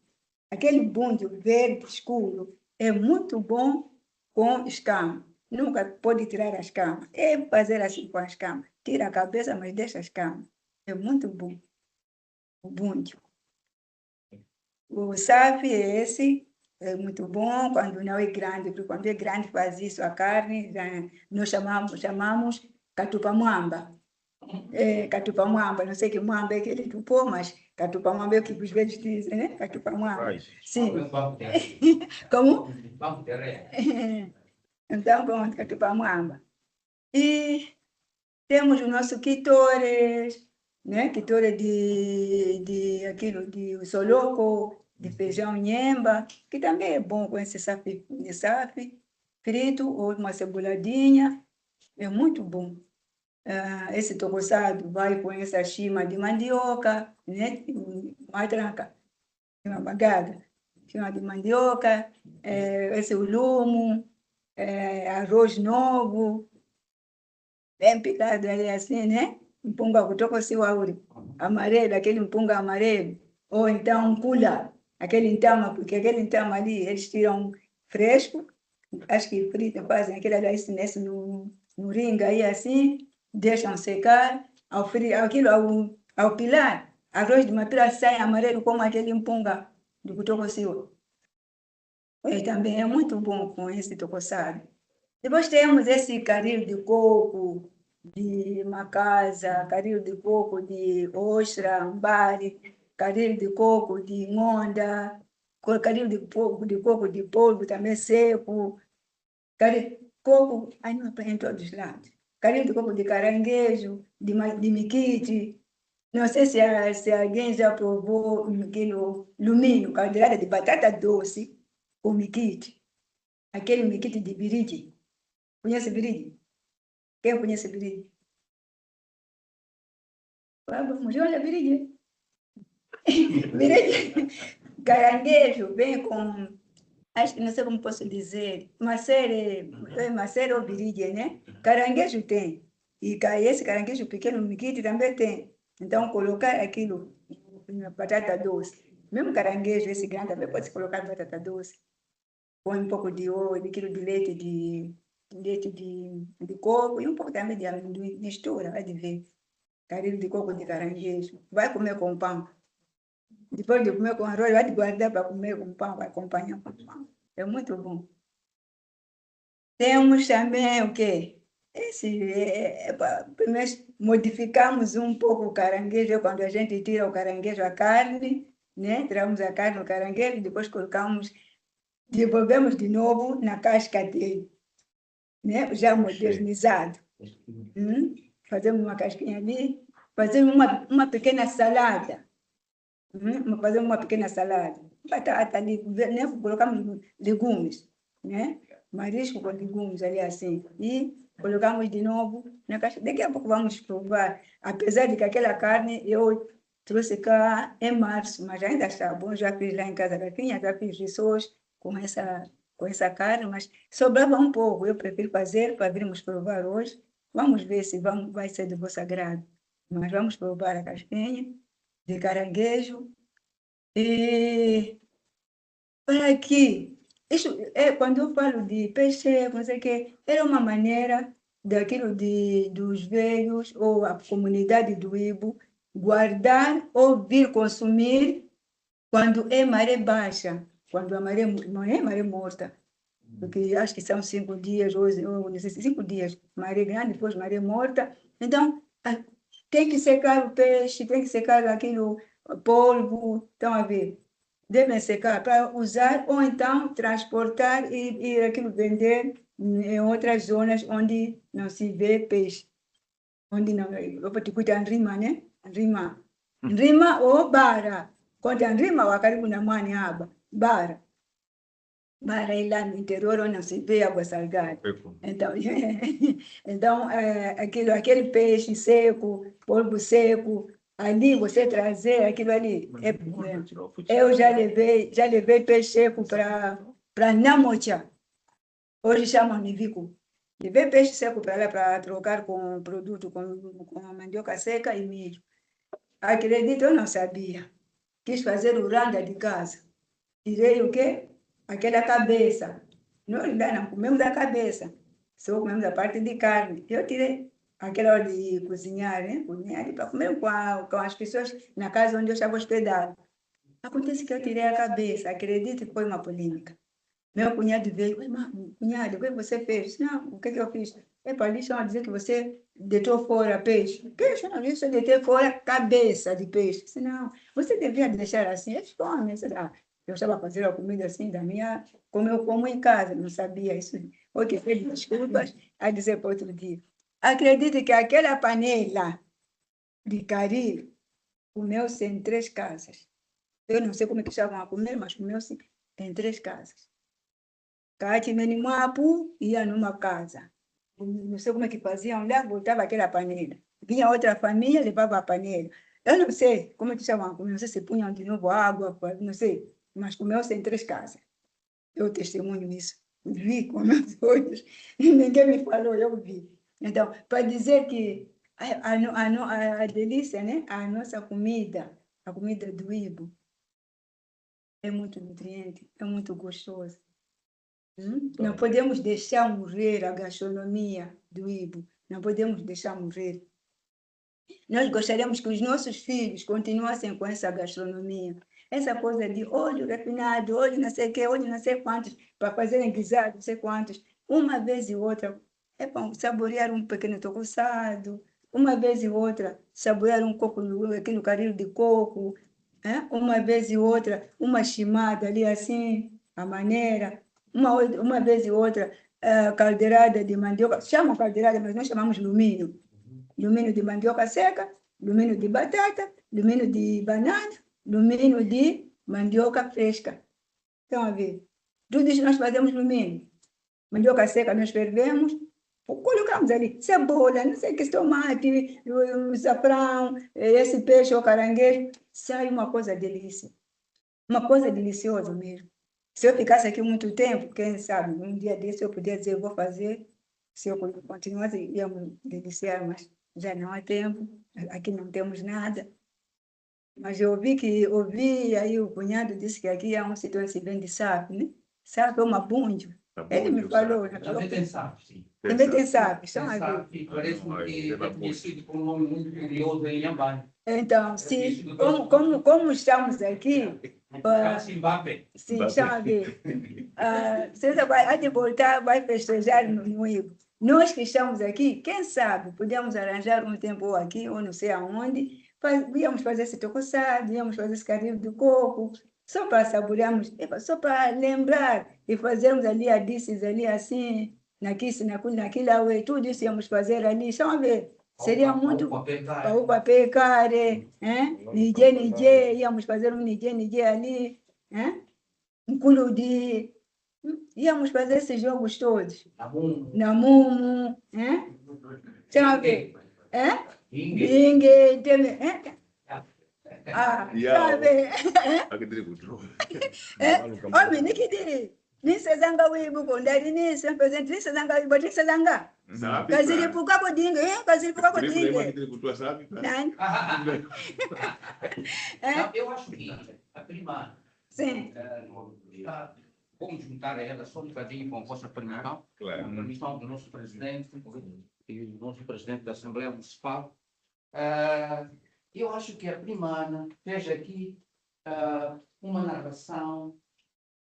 Aquele bundio verde escuro é muito bom com escama. Nunca pode tirar a escama. É fazer assim com a escama. Tira a cabeça, mas deixa a escama. É muito bom. O bundio. O safi é esse, é muito bom quando não é grande, porque quando é grande faz isso a carne, nós chamamos catupamwamba. Catupamwamba, não sei que mwamba é aquele tupô, mas catupamwamba é o que os velhos dizem, né? Catupamwamba. Sim. Como? Então, pronto, catupamwamba. E temos o nosso quitores, né? Quitora de soloco, de feijão nhemba, que também é bom com esse safi, frito ou uma ceboladinha, é muito bom. Esse tocoçado vai com essa chima de mandioca, né? Matranca, uma bagada, chima de mandioca, esse ulumo, arroz novo, bem picado ali assim, né? Mpunga kutoka si wauri, amarelo, aquele mpunga amarelo, ou então pula, aquele entama, porque aquele entama ali, eles tiram fresco, acho que fritam, fazem aquele ali nesse no ringue aí assim, deixam secar, ao pilar, arroz de mapira sai amarelo como aquele mpunga do kutoka siwa. Também é muito bom com esse tocoçado. Depois temos esse caril de coco, de macasa, caril de coco de ostra, ambari, caril de coco de ngonda, caril de coco de polvo também seco, coco, aí não em todos os lados. Caril de coco de caranguejo, de miquite. Não sei se alguém já provou aquele luminho, caldeirada de batata doce com miquite. Aquele miquite de birige. Conhece birige? Quem conhece birige? Vamos, olha birige. Birige, caranguejo, vem com, acho que não sei como posso dizer, macere ou birige, né? Caranguejo tem. E esse caranguejo pequeno, miquite também tem. Então, colocar aquilo na batata doce. Mesmo caranguejo, esse grande também pode se colocar na batata doce. Põe um pouco de óleo, de quilo de leite de coco e um pouco também de amendoim, mistura, vai ver. Caril de coco de caranguejo. Vai comer com pão. Depois de comer com arroz, vai guardar para comer com pão, vai acompanhar com pão. É muito bom. Temos também o quê? Primeiro modificamos um pouco o caranguejo, quando a gente tira o caranguejo, a carne, né? Tiramos a carne do caranguejo, depois devolvemos de novo na casca dele, né? Já modernizado. Fazemos uma casquinha ali, fazemos uma pequena salada. Fazemos uma pequena salada. Batata ali, né? Colocamos legumes, né? Marisco com legumes ali assim. E colocamos de novo na casca. Daqui a pouco vamos provar. Apesar de que aquela carne eu trouxe cá em março, mas ainda está bom. Já fiz lá em casa casquinha, já fiz rissoles com essa carne, mas sobrava um pouco. Eu prefiro fazer para virmos provar hoje. Vamos ver se vai ser do vosso agrado. Mas vamos provar a casquinha de caranguejo. E para aqui, isso quando eu falo de peixe, não sei o quê, era uma maneira daquilo dos velhos ou a comunidade do Ibo guardar ou vir consumir quando é maré baixa, quando a maré não é maré morta, porque acho que são 5 dias, ou não sei, 5 dias, maré grande, depois maré morta. Então, tem que secar o peixe, tem que secar aquilo, polvo, estão a ver? Devem secar para usar ou então transportar e aquilo vender em outras zonas onde não se vê peixe. Onde não, eu vou te cuidar rima, né? Rima ou bara. Quando rima, o karibu na mwani haba, bara. Bara é lá no interior onde não se vê água salgada. Então, aquele peixe seco, polvo seco, ali você trazer aquilo ali. Eu já levei peixe seco para Namocha. Hoje chamam Nivico. Levei peixe seco para lá para trocar com produto, com mandioca seca e milho. Acredito, eu não sabia. Quis fazer o randa de casa. Tirei o quê? Aquela cabeça. Nós ainda não comemos a cabeça, só comemos a parte de carne. Eu tirei aquela hora de cozinhar, né? Cozinhar para comer com as pessoas na casa onde eu estava hospedado. Acontece que eu tirei a cabeça, acredito que foi uma polêmica. Meu cunhado veio, cunhado, o que você fez? Não, o que eu fiz? Para ali estão a dizer que você deitou fora peixe. Peixe, não, isso eu deitei fora cabeça de peixe. Disse, não, você devia deixar assim. Eles comem, sei lá. Eu estava fazendo a comida assim da minha, como eu como em casa, não sabia isso. Ok, pedi desculpas, a dizer para outro dia. Acredite que aquela panela de Cariri, comeu-se em 3 casas. Eu não sei como é que estavam a comer, mas comeu-se em 3 casas. Cate Menimuapu ia numa casa. Não sei como é que faziam lá, voltava aquela panela. Vinha outra família, levava a panela. Eu não sei como é que estavam a comer, não sei se punham de novo água, não sei, mas comeu-se em 3 casas. Eu testemunho isso. Vi com meus olhos. Ninguém me falou, eu vi. Então, para dizer que a delícia, né? A nossa comida, a comida do Ibo, é muito nutriente, é muito gostoso. Não podemos deixar morrer a gastronomia do Ibo. Não podemos deixar morrer. Nós gostaríamos que os nossos filhos continuassem com essa gastronomia. Essa coisa de óleo refinado, óleo não sei o quê, óleo não sei quantos, para fazerem guisado, não sei quantos. Uma vez e outra, é bom saborear um pequeno tocoçado, uma vez e outra, saborear um coco, aquele caril de coco, uma vez e outra, uma chimada ali assim, a maneira, uma vez e outra, caldeirada de mandioca, chamam caldeirada, mas nós chamamos lumínio. Lumínio de mandioca seca, lumínio de batata, lumínio de banana, lumínio de mandioca fresca. Estão a ver? Tudo isso nós fazemos lumínio. Mandioca seca nós fervemos, colocamos ali cebola, não sei o que, tomate, açafrão, esse peixe ou caranguejo. Sai uma coisa delícia. Uma coisa deliciosa mesmo. Se eu ficasse aqui muito tempo, quem sabe, um dia desse eu podia dizer, eu vou fazer. Se eu continuasse, íamos deliciar, mas já não há tempo, aqui não temos nada. Mas eu ouvi aí o cunhado disse que aqui há um sítio onde se vende sapo, né? Sapo é uma bundio. Ele me falou. Também tem sapo, sim. Também tem sapo, estão a ver. Sapo, parece-me que é conhecido por um nome muito curioso em Yambai. Então, como estamos aqui, Zimbábue. sim, estão a ver. César vai de voltar, vai festejar no Ibo. Nós que estamos aqui, quem sabe, podemos arranjar um tempo aqui, ou não sei aonde, íamos fazer esse tocoçado, íamos fazer esse caril de coco, só para saborearmos, só para lembrar e fazermos ali a disses ali assim, naquilo, tudo isso íamos fazer ali, estão a ver? Seria muito para papel care, Nijê, íamos fazer um Nijê ali, um culo de... Íamos fazer esses jogos todos. Namumu, estão a ver? Bingue, sabe? Homem, Nikidiri. Nisezanga wibu kondari ni represent nisezanga wibu nisezanga. Kaziri puka kodinga, kaziri puka kodinga. Eu acho que a prima. Sim. Vamos juntar a ela só um bocadinho com a vossa permissão. Claro. Com a permissão do nosso presidente e do nosso presidente da Assembleia Municipal. Eu acho que a prima Ana fez aqui uma narração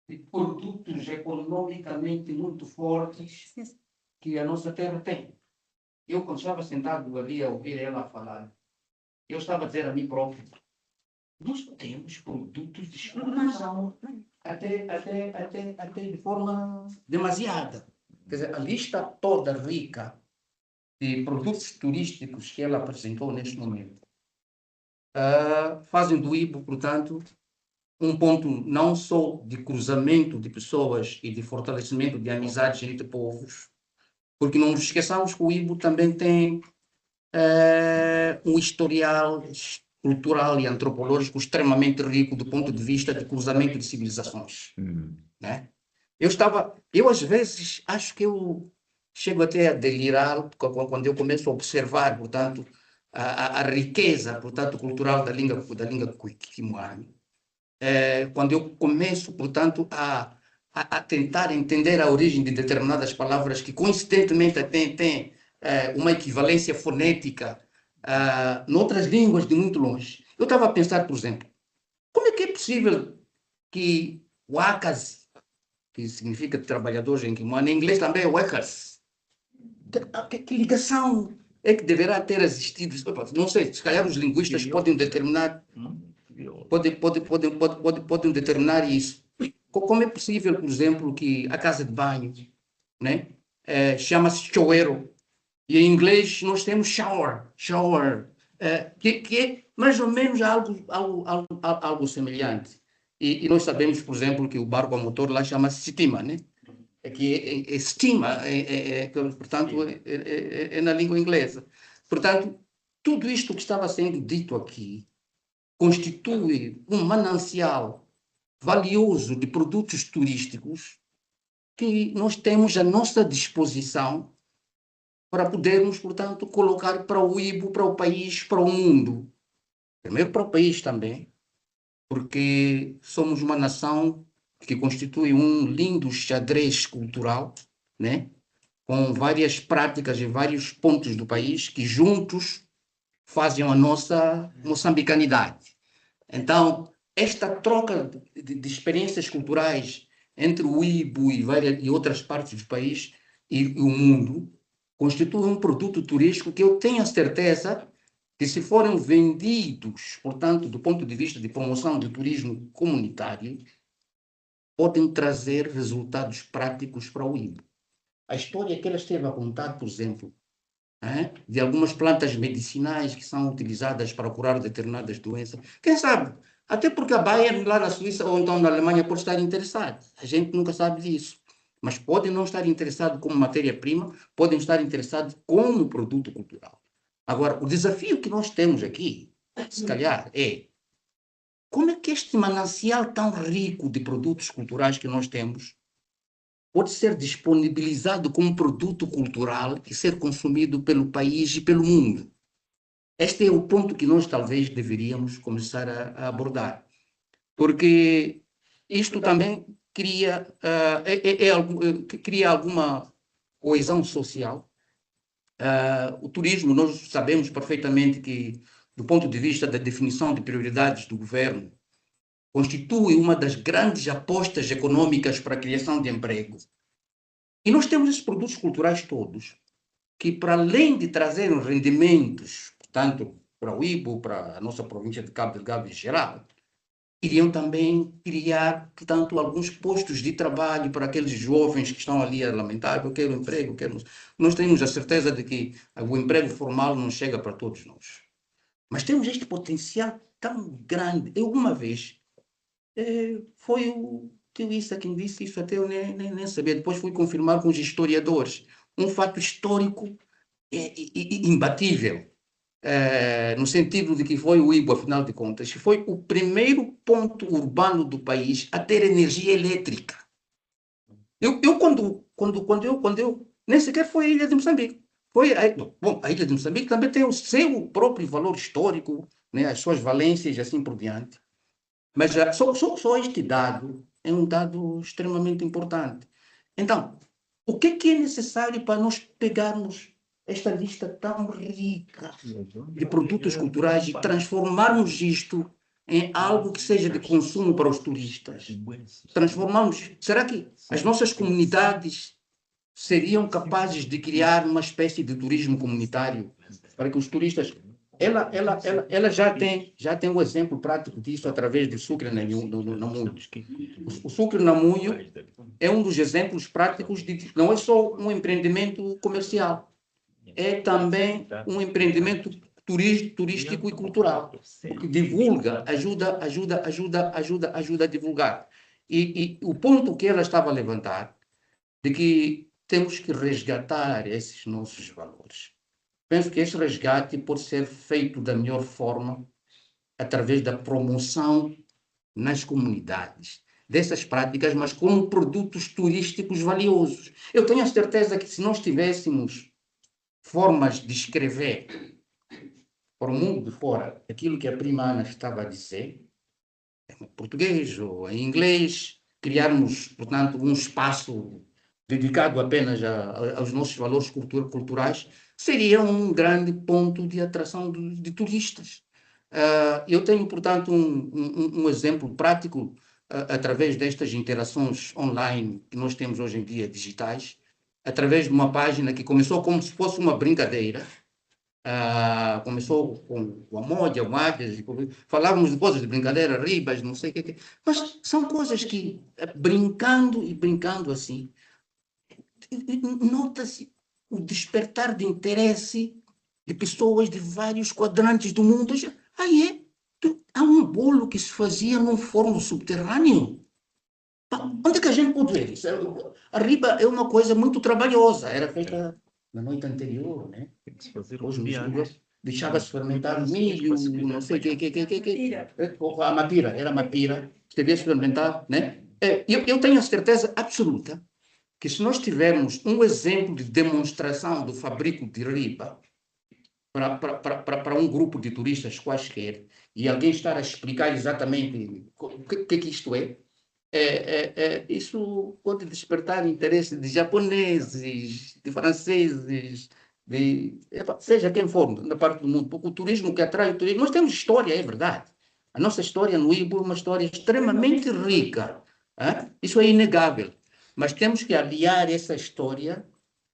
de produtos economicamente muito fortes que a nossa terra tem. Eu, quando estava sentado ali a ouvir ela falar, eu estava a dizer a mim próprio, nós temos produtos de exportação até de forma demasiada. Quer dizer, a lista toda rica de produtos turísticos que ela apresentou neste momento fazem do Ibo, portanto, um ponto não só de cruzamento de pessoas e de fortalecimento de amizades entre povos, porque não nos esqueçamos que o Ibo também tem um historial cultural e antropológico extremamente rico do ponto de vista de cruzamento de civilizações. Né? Eu às vezes acho que eu chego até a delirar quando eu começo a observar, portanto, a riqueza, portanto, cultural da língua Kimoani. Quando eu começo, portanto, a tentar entender a origem de determinadas palavras que, coincidentemente, têm uma equivalência fonética noutras línguas de muito longe. Eu estava a pensar, por exemplo, como é que é possível que o Akas, que significa trabalhadores em Kimoani, em inglês também é workers, que ligação é que deverá ter existido? Não sei, se calhar os linguistas podem determinar, podem determinar isso. Como é possível, por exemplo, que a casa de banho, né, chama-se choero, e em inglês nós temos shower, que é mais ou menos algo semelhante. E nós sabemos, por exemplo, que o barco a motor lá chama-se Sitima, né? Que é estima, portanto, é na língua inglesa. Portanto, tudo isto que estava sendo dito aqui constitui um manancial valioso de produtos turísticos que nós temos à nossa disposição para podermos, portanto, colocar para o IBO, para o país, para o mundo. Primeiro para o país também, porque somos uma nação que constitui um lindo xadrez cultural, né? Com várias práticas em vários pontos do país que juntos fazem a nossa moçambicanidade. Então, esta troca de experiências culturais entre o IBO e outras partes do país e o mundo constitui um produto turístico que eu tenho a certeza que, se forem vendidos, portanto, do ponto de vista de promoção do turismo comunitário, podem trazer resultados práticos para o IBO. A história que ela esteve a contar, por exemplo, de algumas plantas medicinais que são utilizadas para curar determinadas doenças, quem sabe? Até porque a Bayer, lá na Suíça ou então na Alemanha, pode estar interessada. A gente nunca sabe disso. Mas podem não estar interessados como matéria-prima, podem estar interessados como produto cultural. Agora, o desafio que nós temos aqui, se calhar, é como é que este manancial tão rico de produtos culturais que nós temos pode ser disponibilizado como produto cultural e ser consumido pelo país e pelo mundo. Este é o ponto que nós talvez deveríamos começar a abordar, porque isto também cria, cria alguma coesão social. O turismo, nós sabemos perfeitamente que, do ponto de vista da definição de prioridades do governo, constitui uma das grandes apostas econômicas para a criação de emprego. E nós temos esses produtos culturais todos, que, para além de trazerem rendimentos, portanto, para o IBO, para a nossa província de Cabo Delgado em geral, iriam também criar, portanto, alguns postos de trabalho para aqueles jovens que estão ali a lamentar: eu quero emprego, quero... Nós temos a certeza de que o emprego formal não chega para todos nós. Mas temos este potencial tão grande. Eu, uma vez, foi o tio Issa quem disse isso, até eu nem sabia. Depois fui confirmar com os historiadores. Um fato histórico imbatível, no sentido de que foi o IBO, afinal de contas, foi o primeiro ponto urbano do país a ter energia elétrica. Quando eu nem sequer foi a Ilha de Moçambique. A Ilha de Moçambique também tem o seu próprio valor histórico, né, as suas valências e assim por diante. Mas só este dado é um dado extremamente importante. Então, o que é necessário para nós pegarmos esta lista tão rica de produtos culturais e transformarmos isto em algo que seja de consumo para os turistas? Transformarmos... Será que as nossas comunidades seriam capazes de criar uma espécie de turismo comunitário para que os turistas... Ela já tem um exemplo prático disso através do Sucre Namunho. O Sucre Namunho é um dos exemplos práticos de... Não é só um empreendimento comercial, é também um empreendimento turístico e cultural, que divulga, ajuda a divulgar. E o ponto que ela estava a levantar, de que temos que resgatar esses nossos valores. Penso que esse resgate pode ser feito da melhor forma através da promoção nas comunidades dessas práticas, mas como produtos turísticos valiosos. Eu tenho a certeza que, se nós tivéssemos formas de escrever para o mundo de fora aquilo que a prima Ana estava a dizer, em português ou em inglês, criarmos, portanto, um espaço dedicado apenas aos nossos valores culturais, seria um grande ponto de atração de turistas. Eu tenho, portanto, um exemplo prático através destas interações online que nós temos hoje em dia, digitais, através de uma página que começou como se fosse uma brincadeira. Começou com o Amodia, o Águias, falávamos de coisas de brincadeira, ribas, não sei o que, mas são coisas que, brincando assim, nota-se o despertar de interesse de pessoas de vários quadrantes do mundo. Há um bolo que se fazia num forno subterrâneo. Onde é que a gente pode ver isso? A riba é uma coisa muito trabalhosa, era feita na noite anterior, né? Tem que se fazer Depois, um dia antes. deixava-se fermentar o milho, não sei o que. A mapira, era mapira, devia-se fermentar, né? Eu tenho a certeza absoluta que se nós tivermos um exemplo de demonstração do fabrico de riba para um grupo de turistas quaisquer, e alguém estar a explicar exatamente o que isto é, isso pode despertar interesse de japoneses, de franceses, seja quem for, na parte do mundo, porque o turismo que atrai o turismo, nós temos história, é verdade. A nossa história no Ibo é uma história extremamente rica, isso é inegável, mas temos que aliar essa história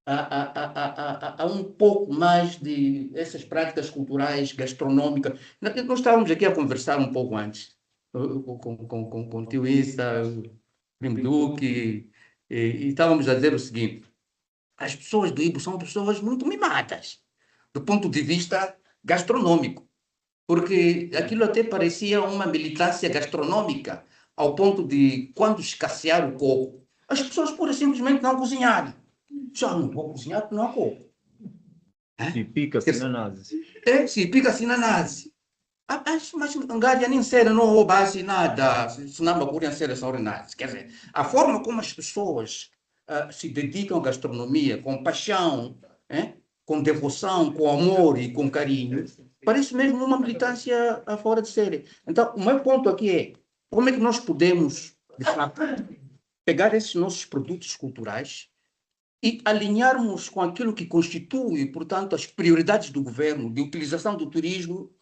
a um pouco mais de essas práticas culturais, gastronômicas. Nós estávamos aqui a conversar um pouco antes, com o tio Issa, o primo Duque, e estávamos a dizer o seguinte: as pessoas do Ibo são pessoas muito mimadas, do ponto de vista gastronômico, porque aquilo até parecia uma militância gastronômica, ao ponto de, quando escassear o coco, as pessoas pura e simplesmente não cozinharam. Já não vou cozinhar porque não há coco. Se pica-se na nazi. Se pica-se na nazi. Mas Angária nem sério, não roubasse nada, se não me curiam ser essa nazi. Quer dizer, a forma como as pessoas se dedicam à gastronomia, com paixão, com devoção, com amor e com carinho, parece mesmo uma militância fora de série. Então, o meu ponto aqui é, como é que nós podemos, de fato, pegar esses nossos produtos culturais e alinharmos com aquilo que constitui, portanto, as prioridades do governo de utilização do turismo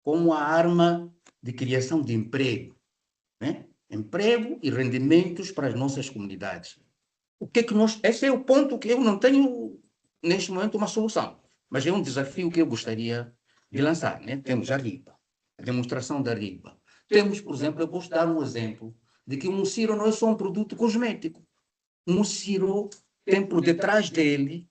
como a arma de criação de emprego, né? Emprego e rendimentos para as nossas comunidades. Esse é o ponto que eu não tenho, neste momento, uma solução, mas é um desafio que eu gostaria de lançar, né? Temos a riba, a demonstração da riba. Temos, por exemplo, eu posso dar um exemplo de que o muciro não é só um produto cosmético. O muciro tem por detrás dele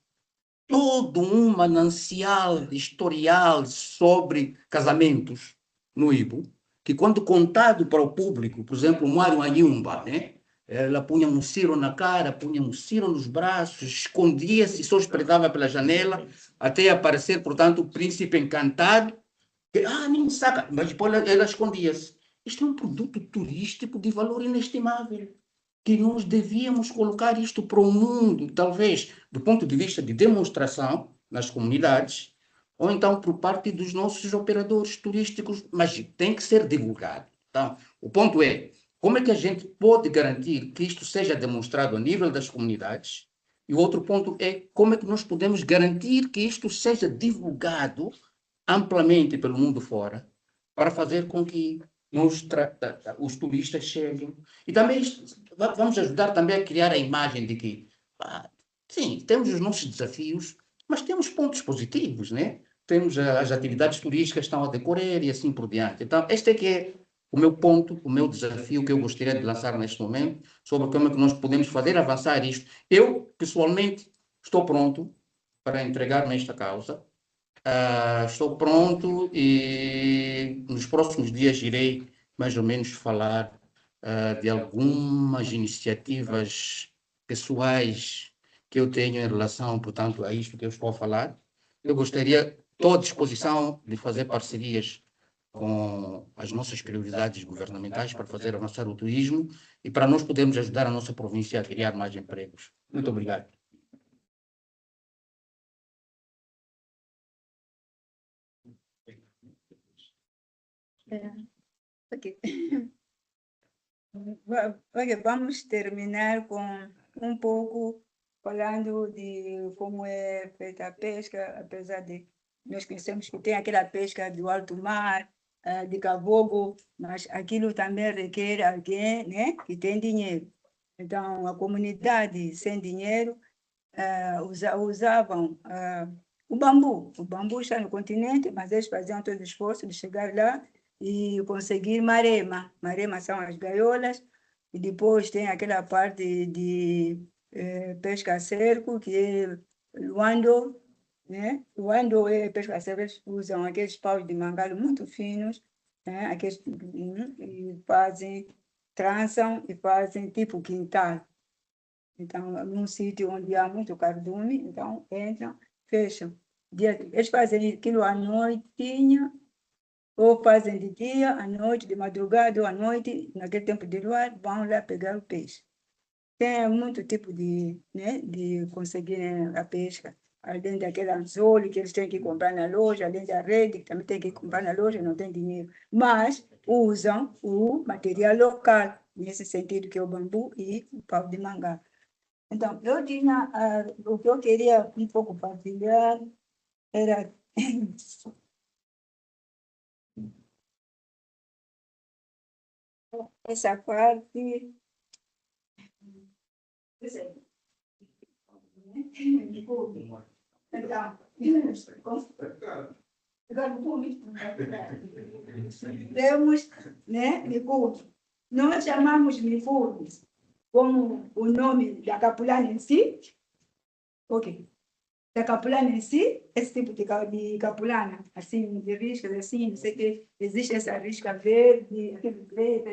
todo um manancial historial sobre casamentos no Ibo, que quando contado para o público, por exemplo, Mário Ayumba, né? Ela punha um ciro na cara, punha um ciro nos braços, escondia-se, só espreitava pela janela, até aparecer, portanto, o príncipe encantado, que, nem saca, mas depois ela escondia-se. Isto é um produto turístico de valor inestimável, que nós devíamos colocar isto para o mundo, talvez do ponto de vista de demonstração nas comunidades, ou então por parte dos nossos operadores turísticos, mas tem que ser divulgado. Então, o ponto é, como é que a gente pode garantir que isto seja demonstrado a nível das comunidades? E o outro ponto é, como é que nós podemos garantir que isto seja divulgado amplamente pelo mundo fora, para fazer com que os turistas cheguem. E também vamos ajudar também a criar a imagem de que, sim, temos os nossos desafios, mas temos pontos positivos, né? Temos as atividades turísticas que estão a decorrer e assim por diante. Então, este é que é o meu ponto, o meu desafio que eu gostaria de lançar neste momento, sobre como é que nós podemos fazer avançar isto. Eu, pessoalmente, estou pronto para entregar-me a esta causa. Estou pronto e nos próximos dias irei mais ou menos falar de algumas iniciativas pessoais que eu tenho em relação, portanto, a isto que eu estou a falar. Eu gostaria, estou à disposição de fazer parcerias com as nossas prioridades governamentais para fazer avançar o turismo e para nós podermos ajudar a nossa província a criar mais empregos. Muito obrigado. Ok. Vamos terminar com um pouco falando de como é feita a pesca, apesar de nós conhecemos que tem aquela pesca do alto mar, de cavogo, mas aquilo também requer alguém, né, que tem dinheiro. Então, a comunidade sem dinheiro usavam o bambu. O bambu está no continente, mas eles faziam todo o esforço de chegar lá e conseguir marema. Marema são as gaiolas, e depois tem aquela parte de pesca a cerco, que é luando, né? Quando pescadores usam aqueles paus de mangalo muito finos, né? Aqueles, e fazem, trançam e fazem tipo quintal. Então, num sítio onde há muito cardume, então entram, fecham. Eles fazem aquilo à noitinha, ou fazem de dia, à noite, de madrugada ou à noite, naquele tempo de luar, vão lá pegar o peixe. Tem muito tipo de, né, de conseguir a pesca. Além daquele anzolo que eles têm que comprar na loja, além da rede que também tem que comprar na loja, não tem dinheiro. Mas usam o material local, nesse sentido que é o bambu e o pau de mangá. Então, eu tinha, o que eu queria um pouco partilhar era essa parte. Então, temos, né, micudo. Nós chamamos micudo como o nome da capulana em si. Ok. Da capulana em si, esse tipo de capulana, assim, de riscas, assim, não sei o que, existe essa risca verde, aquele preto,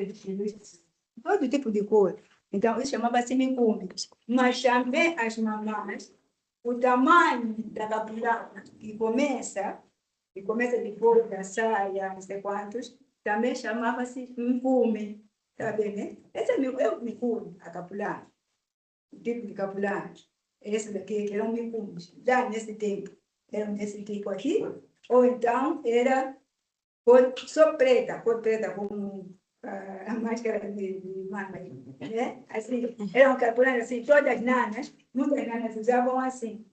todo tipo de cor. Então, isso chamava-se micume. Mas também as mamães, o tamanho da capulana que começa depois da saia, não sei quantos, também chamava-se micume. Tá bem, né? Esse é o micume, a capulana. O tipo de capulana. Esse daqui, que era um micume. Já nesse tempo, era desse tipo aqui, ou então era só preta, cor preta, como a máscara de manga, né? Assim, eram capulanas assim, todas as nanas, muitas nanas usavam assim,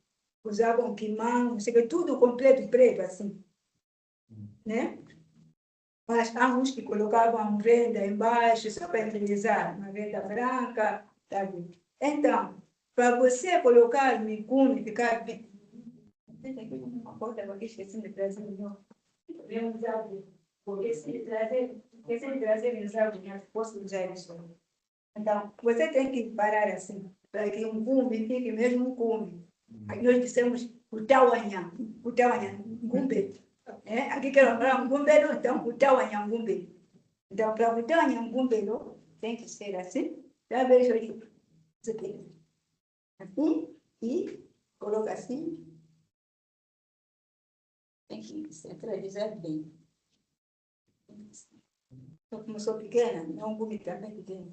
usavam quimão, não sei o que, tudo completo preto, assim, né? Mas há uns que colocavam renda embaixo, só para embelezar, uma renda branca, sabe? Então, para você colocar micume, ficar bem. Uma porta aqui, esqueci de trazer de novo. Porque se trazer usado, não posso usar isso. Então, você tem que parar assim, para que um cume fique mesmo um cume. Aqui nós dissemos o tauanhã, ngumbe. Aqui quero falar um gumbelo, então o tauanhã, ngumbe. Então, para o tauanhã, ngumbelo, tem que ser assim. Já vejo aí. Assim, e coloca assim. Tem que centralizar bem. Como sou pequena, não comi também pequena.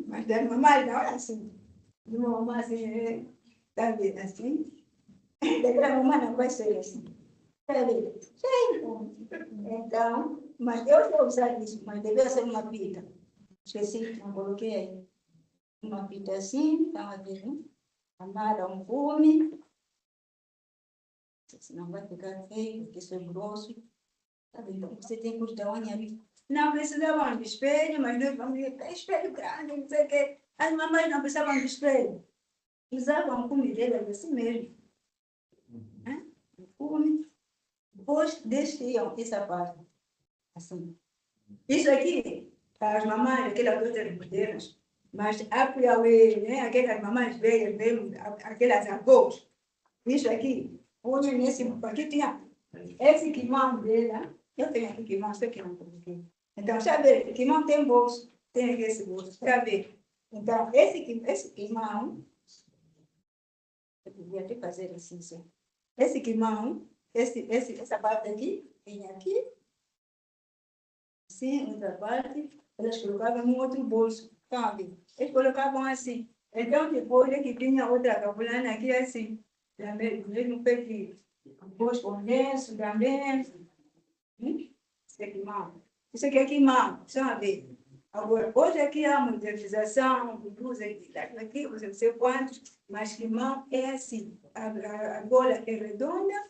Mas da mamãe não é assim. De uma mamãe assim, tá vendo assim? Daquela mamãe não vai ser assim. Tá vendo? Então, mas eu vou usar isso, mas deve ser uma pita. Esqueci, não coloquei aí. Uma pita assim, tá vendo? Amara um gume. Senão vai ficar feio, porque isso é grosso. Tá vendo? Então, você tem que cortar uma ali. Não precisavam de espelho, mas nós vamos dizer, espelho grande, não sei o quê. As mamães não precisavam de espelho. Usavam comideira assim mesmo. Come. Depois desciam essa parte. Assim. Isso aqui, para as mamães, aquelas outras modernas, mas a Piauí, né? Aquelas mamães velhas mesmo, aquelas avós. Isso aqui, hoje nesse, aqui tinha esse quimão dela. Eu tenho aqui quimão, sei que não coloquei. Então, sabe, quimão tem bolso, tem aqui esse bolso, sabe? Então, esse quimão, eu podia até fazer assim, sim. Esse quimão, essa parte aqui, tem aqui, assim, outra parte, elas colocavam no outro bolso, sabe? Eles colocavam assim. Então, depois é que tinha outra capulana aqui, assim, também, do mesmo perfil. Depois com lenço também. Isso é quimão. Isso aqui é quimão, sabe? Agora, hoje aqui há modernização, blusa aqui, não sei quantos, mas quimão é assim. A gola é redonda,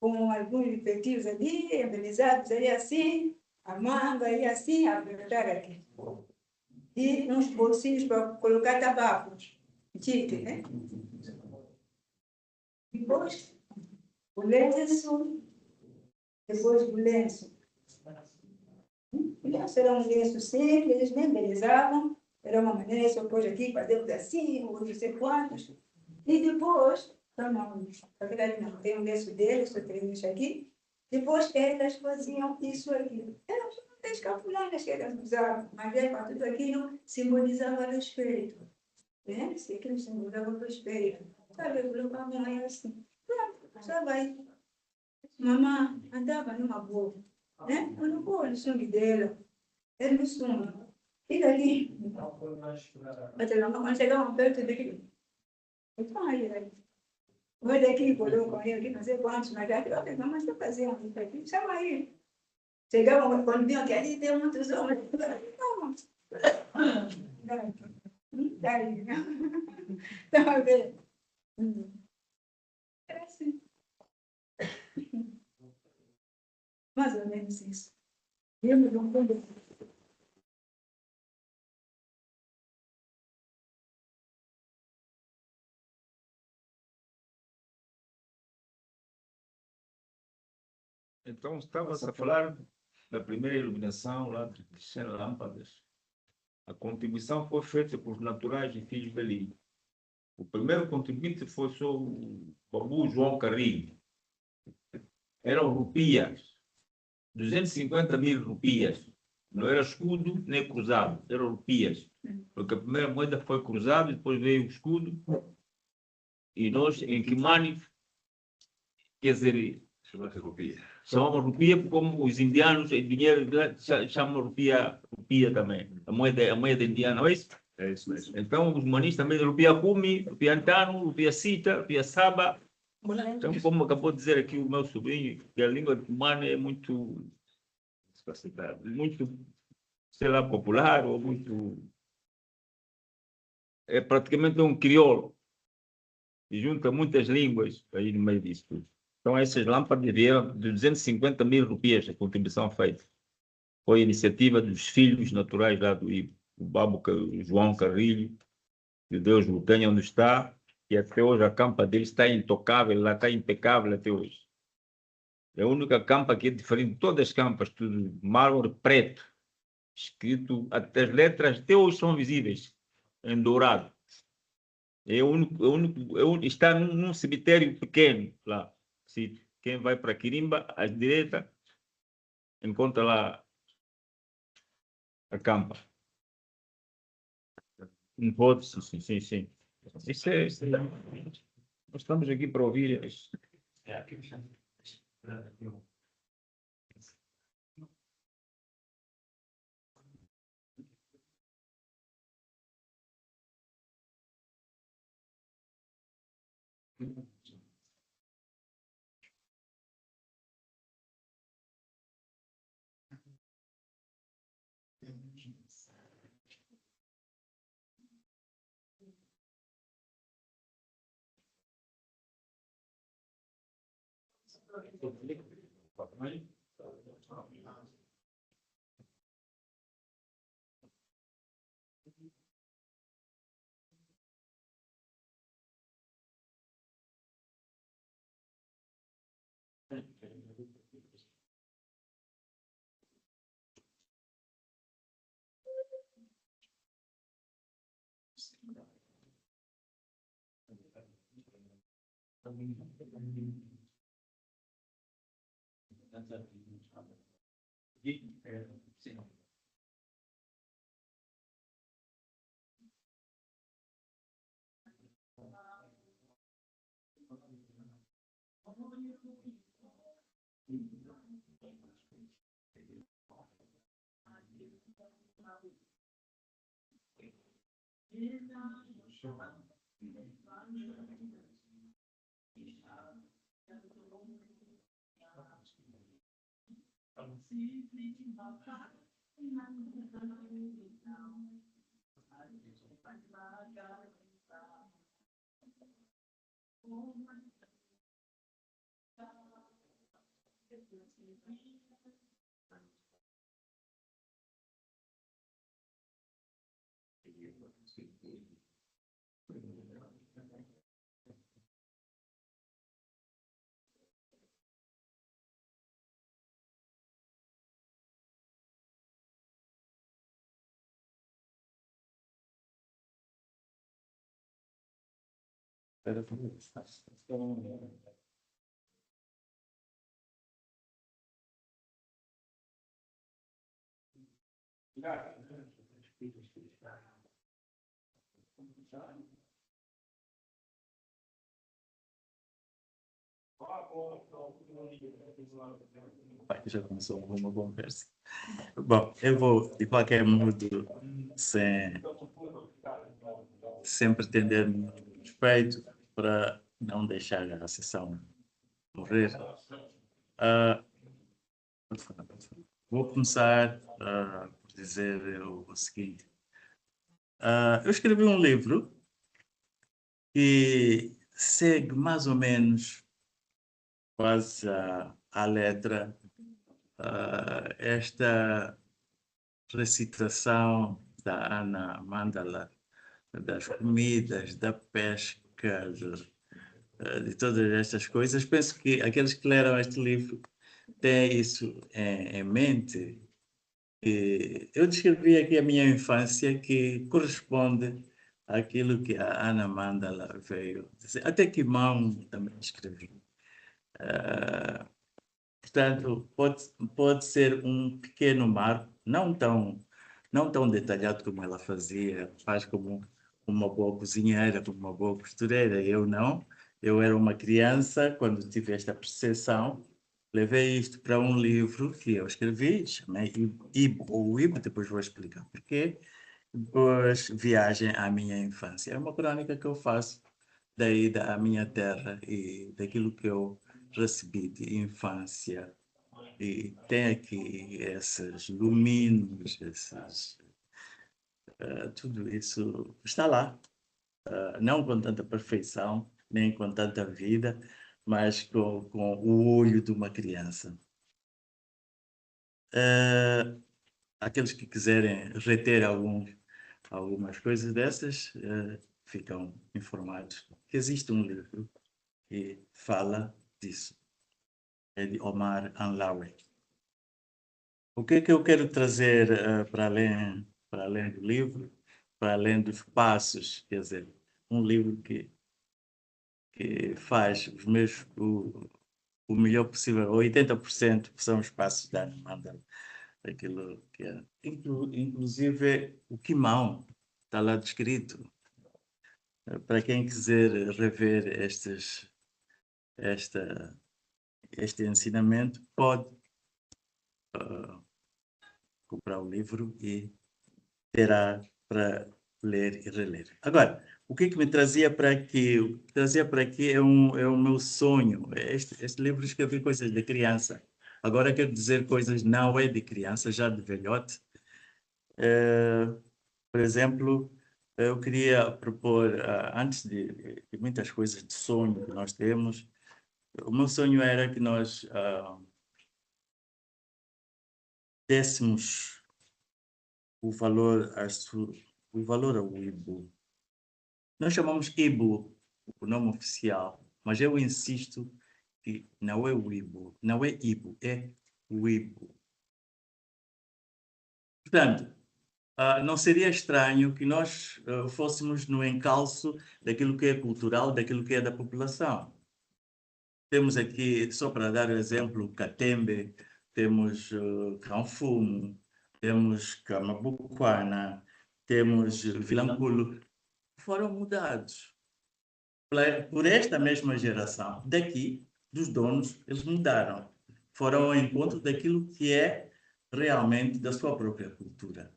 com alguns efeitos ali, embelezados ali assim, a manga aí assim, apertar aqui. E uns bolsinhos para colocar tabaco. Chique, né? Depois, o lenço. Depois o lenço. O lenço era um lenço simples, eles nem embelezavam. Era uma maneira, só pôs aqui, fazemos assim, ou não sei quantos. E depois, Então, na verdade, não tem um lenço deles, só tem isso aqui. Depois elas faziam isso aqui. Eram as capulanas que elas usavam, mas para tudo aquilo simbolizava respeito. Né? Se aquilo simbolizava respeito. Sabe, eu colocava a mãe assim. Pronto, já vai. Mamãe andava numa boa. Né? Eu não vou no sangue dela. Era no sangue. E daqui? Quando chegava perto daqui. Então, aí. Vou daqui, colocam aí, aqui, fazer quantos, mas aqui, olha, vamos fazer isso aqui, chama aí. Chegavam, quando vinham aqui, ali tem muitos homens. Não, daí, tá vendo? Era assim. Mais ou menos isso. Eu me dou conta. Então, estava-se a falar da primeira iluminação lá de 100 lâmpadas. A contribuição foi feita por naturais e filhos dali. O primeiro contribuinte foi só o Babu João Carrilho. Eram rupias, 250 mil rupias. Não era escudo nem cruzado, eram rupias. Porque a primeira moeda foi cruzado, depois veio o escudo. E nós, em Kimani, quer dizer, Chama-se rupia. chamamos rupia como os indianos, em dinheiro chamam rupia também. A moeda indiana, não é isso? É isso mesmo. Então, os manis também, rupia Kumi, rupia Antano, rupia Sita, rupia Saba. Então, como acabou de dizer aqui o meu sobrinho, que a língua de Kumane é muito, sei lá, popular, ou muito... É praticamente um crioulo, e junta muitas línguas aí no meio disso tudo. Então, essas lâmpadas vieram de 250 mil rupias, a contribuição feita. Foi a iniciativa dos filhos naturais lá do Ibo, o o João Carrilho, que Deus o tenha onde está, e até hoje a campa dele está intocável, lá está impecável até hoje. É a única campa que é diferente de todas as campas, tudo mármore preto, escrito, até as letras até hoje são visíveis, em dourado. Está num cemitério pequeno lá. Se quem vai para Quirimba, à direita, encontra lá a campa. Um pode, sim, sim, sim. Isso é. Nós estamos aqui para ouvir. Sim. Já começou uma conversa. Bom, eu vou, de qualquer modo, sem pretender respeito, para não deixar a sessão morrer. Vou começar por dizer o seguinte. Eu escrevi um livro que segue mais ou menos quase à letra esta recitação da Ana Mandala, das comidas, da pesca, de todas estas coisas. Penso que aqueles que leram este livro têm isso em mente. Eu descrevi aqui a minha infância, que corresponde àquilo que a Ana Mandala veio dizer. Até que mão também escrevi. Portanto, pode ser um pequeno marco, não tão detalhado como ela fazia, faz como uma boa cozinheira, como uma boa costureira. Eu não. Eu era uma criança quando tive esta percepção. Levei isto para um livro que eu escrevi, chamei Ibo, depois vou explicar porquê. Depois, Viagem à Minha Infância. É uma crônica que eu faço da ida à minha terra e daquilo que eu recebi de infância. E tem aqui esses luminos, tudo isso está lá. Não com tanta perfeição, nem com tanta vida, mas com o olho de uma criança. Aqueles que quiserem reter algumas coisas dessas, ficam informados que existe um livro que fala disso. É de Omar Anlawi. O que é que eu quero trazer para além do livro, para além dos passos, quer dizer, um livro que faz o melhor possível, 80% são os passos da Ana Mandala, aquilo que é. Inclusive o Kimão está lá descrito. Para quem quiser rever este ensinamento, pode comprar o livro e terá para ler e reler. Agora, o que me trazia para aqui? O que trazia para aqui é o meu sonho. Este livro escrevi coisas de criança. Agora quero dizer coisas não é de criança, já de velhote. Por exemplo, eu queria propor, antes de muitas coisas de sonho que nós temos, o meu sonho era que nós dessemos o valor ao Ibo. Nós chamamos Ibo o nome oficial, mas eu insisto que não é o Ibo, não é Ibo, é o Ibo. Portanto, não seria estranho que nós fôssemos no encalço daquilo que é cultural, daquilo que é da população. Temos aqui, só para dar o exemplo, Catembe, temos Canfumo, temos Camabuquana, temos Vilanculo, foram mudados por esta mesma geração. Daqui, dos donos, eles mudaram. Foram ao encontro daquilo que é realmente da sua própria cultura.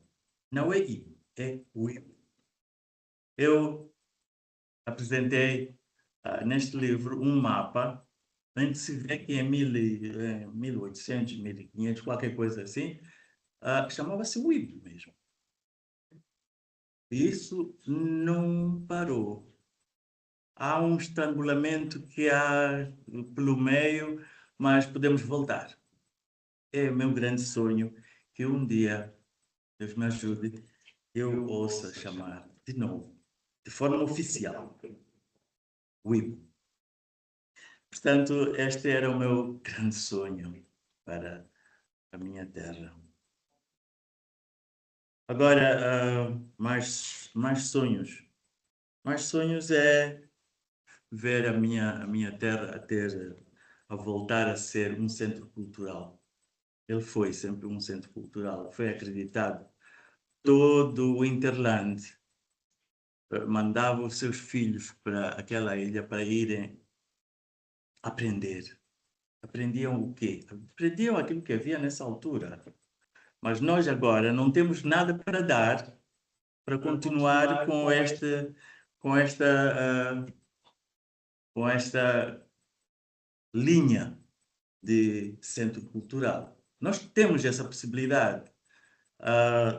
Não é Ibo, é o Ibo. Eu apresentei neste livro um mapa em que se vê que em 1800, 1500, qualquer coisa assim, chamava-se o Ibo mesmo. Isso não parou. Há um estrangulamento que há pelo meio, mas podemos voltar. É o meu grande sonho que um dia, Deus me ajude, eu ouça chamar de novo, de forma oficial, o Ibo. Portanto, este era o meu grande sonho para a minha terra. Agora, mais sonhos. Mais sonhos é ver a minha terra a voltar a ser um centro cultural. Ele foi sempre um centro cultural, foi acreditado. Todo o Interland mandava os seus filhos para aquela ilha para irem aprender. Aprendiam o quê? Aprendiam aquilo que havia nessa altura. Mas nós agora não temos nada para dar para continuar com esta linha de centro cultural. Nós temos essa possibilidade.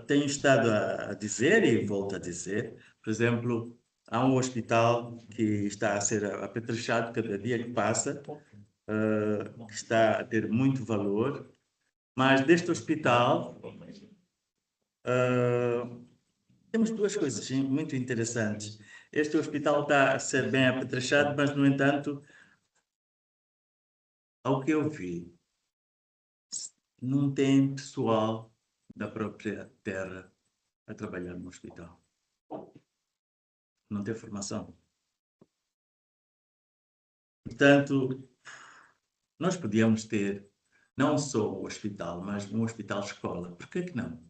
Tenho estado a dizer e volto a dizer, por exemplo, há um hospital que está a ser apetrechado cada dia que passa, que está a ter muito valor, mas deste hospital temos duas coisas muito interessantes. Este hospital está a ser bem apetrechado, mas, no entanto, ao que eu vi, não tem pessoal da própria terra a trabalhar no hospital. Não tem formação. Portanto, nós podíamos ter não só um hospital, mas um hospital-escola. Por que não?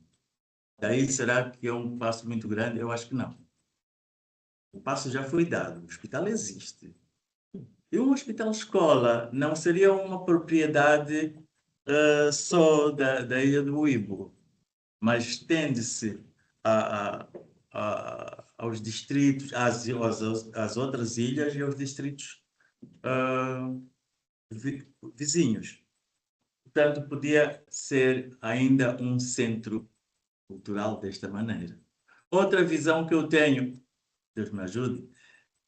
Daí será que é um passo muito grande? Eu acho que não. O passo já foi dado, o hospital existe. E um hospital-escola não seria uma propriedade só da Ilha do Ibo, mas estende-se aos distritos, às outras ilhas e aos distritos vizinhos. Portanto, podia ser ainda um centro cultural desta maneira. Outra visão que eu tenho, Deus me ajude,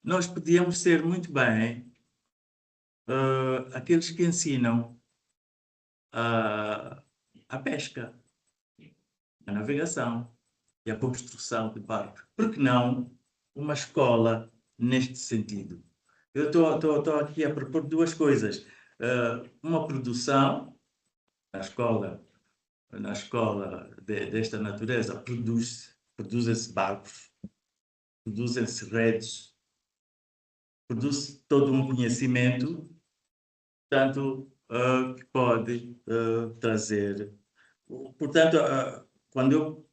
nós podíamos ser muito bem aqueles que ensinam a pesca, a navegação e a construção de barcos. Por que não uma escola neste sentido? Eu estou aqui a propor duas coisas. Uma produção na escola desta natureza, produzem-se barcos, produzem-se redes, produz todo um conhecimento, tanto que pode trazer. Portanto, quando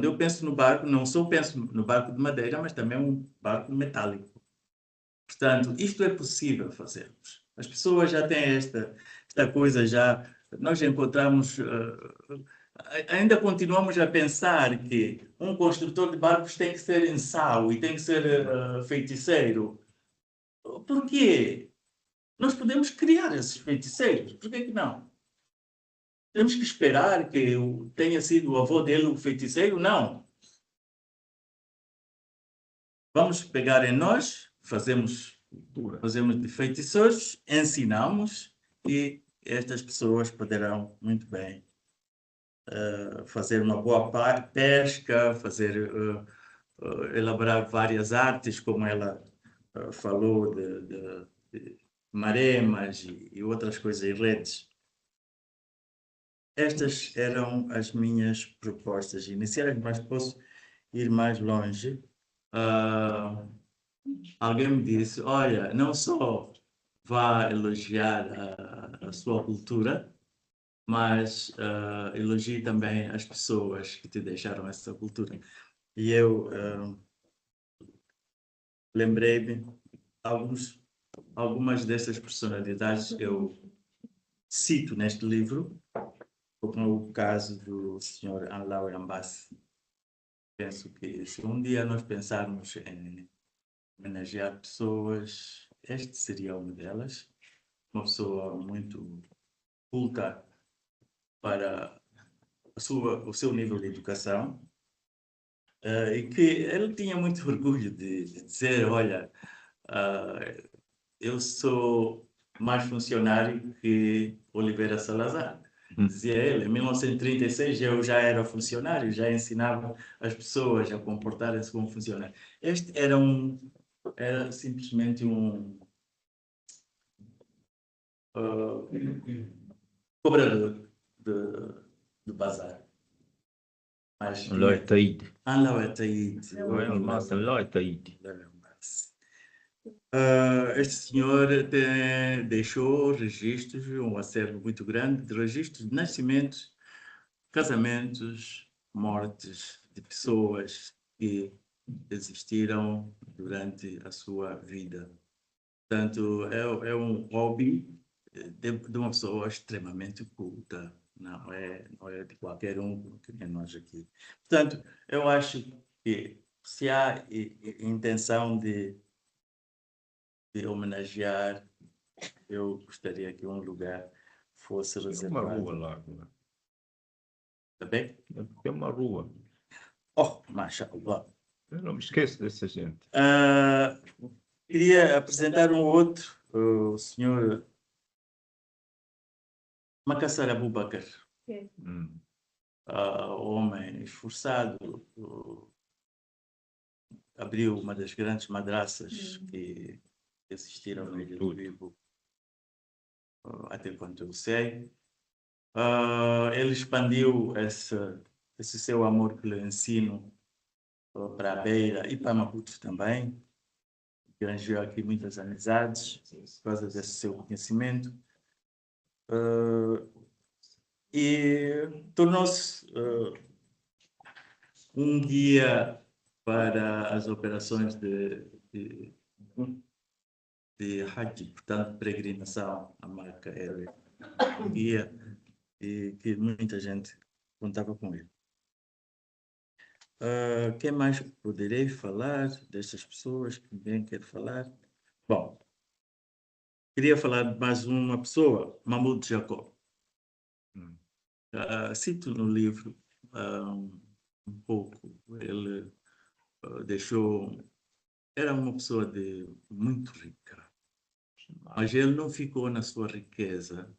eu penso no barco, não só penso no barco de madeira, mas também um barco metálico. Portanto, isto é possível fazermos. As pessoas já têm esta coisa, nós encontramos, ainda continuamos a pensar que um construtor de barcos tem que ser ensau e tem que ser feiticeiro. Por quê? Nós podemos criar esses feiticeiros, por que não? Temos que esperar que tenha sido o avô dele o feiticeiro? Não. Vamos pegar em nós, fazemos de feiticeiros, ensinamos e estas pessoas poderão muito bem fazer uma boa pesca, elaborar várias artes, como ela falou, de maremas e outras coisas, e redes. Estas eram as minhas propostas iniciais, mas posso ir mais longe. Alguém me disse, olha, não só vá elogiar a sua cultura, mas elogie também as pessoas que te deixaram essa cultura. E eu lembrei-me algumas dessas personalidades eu cito neste livro, como o caso do Sr. Anlau Ambassi. Penso que se um dia nós pensarmos em homenagear pessoas, este seria uma delas, uma pessoa muito culta para o seu nível de educação, e que ele tinha muito orgulho de dizer, olha, eu sou mais funcionário que Oliveira Salazar. Dizia ele, em 1936 eu já era funcionário, já ensinava as pessoas a comportarem-se como funcionário. Este era simplesmente um cobrador de bazar. Anlau Taíde. Anlau Taíde. Este senhor deixou registros, um acervo muito grande de registros de nascimentos, casamentos, mortes de pessoas que existiram durante a sua vida. Portanto, é um hobby de uma pessoa extremamente culta, não é de qualquer um, que nem nós aqui. Portanto, eu acho que se há intenção de homenagear, eu gostaria que um lugar fosse Tem uma reservado. rua lá. Tá bem? Tem uma rua. Oh, mashallah. Eu não me esqueço dessa gente. Queria apresentar um outro, o senhor Makassar Abubakar, homem esforçado, abriu uma das grandes madraças que existiram no Ilha do Vivo, até quanto eu sei. Ele expandiu esse seu amor pelo ensino para a Beira e para Maputo também. Granjeou aqui muitas amizades por causa desse seu conhecimento. E tornou-se um guia para as operações de Hajj, portanto, peregrinação à Meca. Era um guia e que muita gente contava com ele. Quem mais poderei falar destas pessoas que ninguém quer falar? Bom, queria falar de mais uma pessoa, Mahmoud Jacob. Cito no livro um pouco. Ele era uma pessoa muito rica, mas ele não ficou na sua riqueza.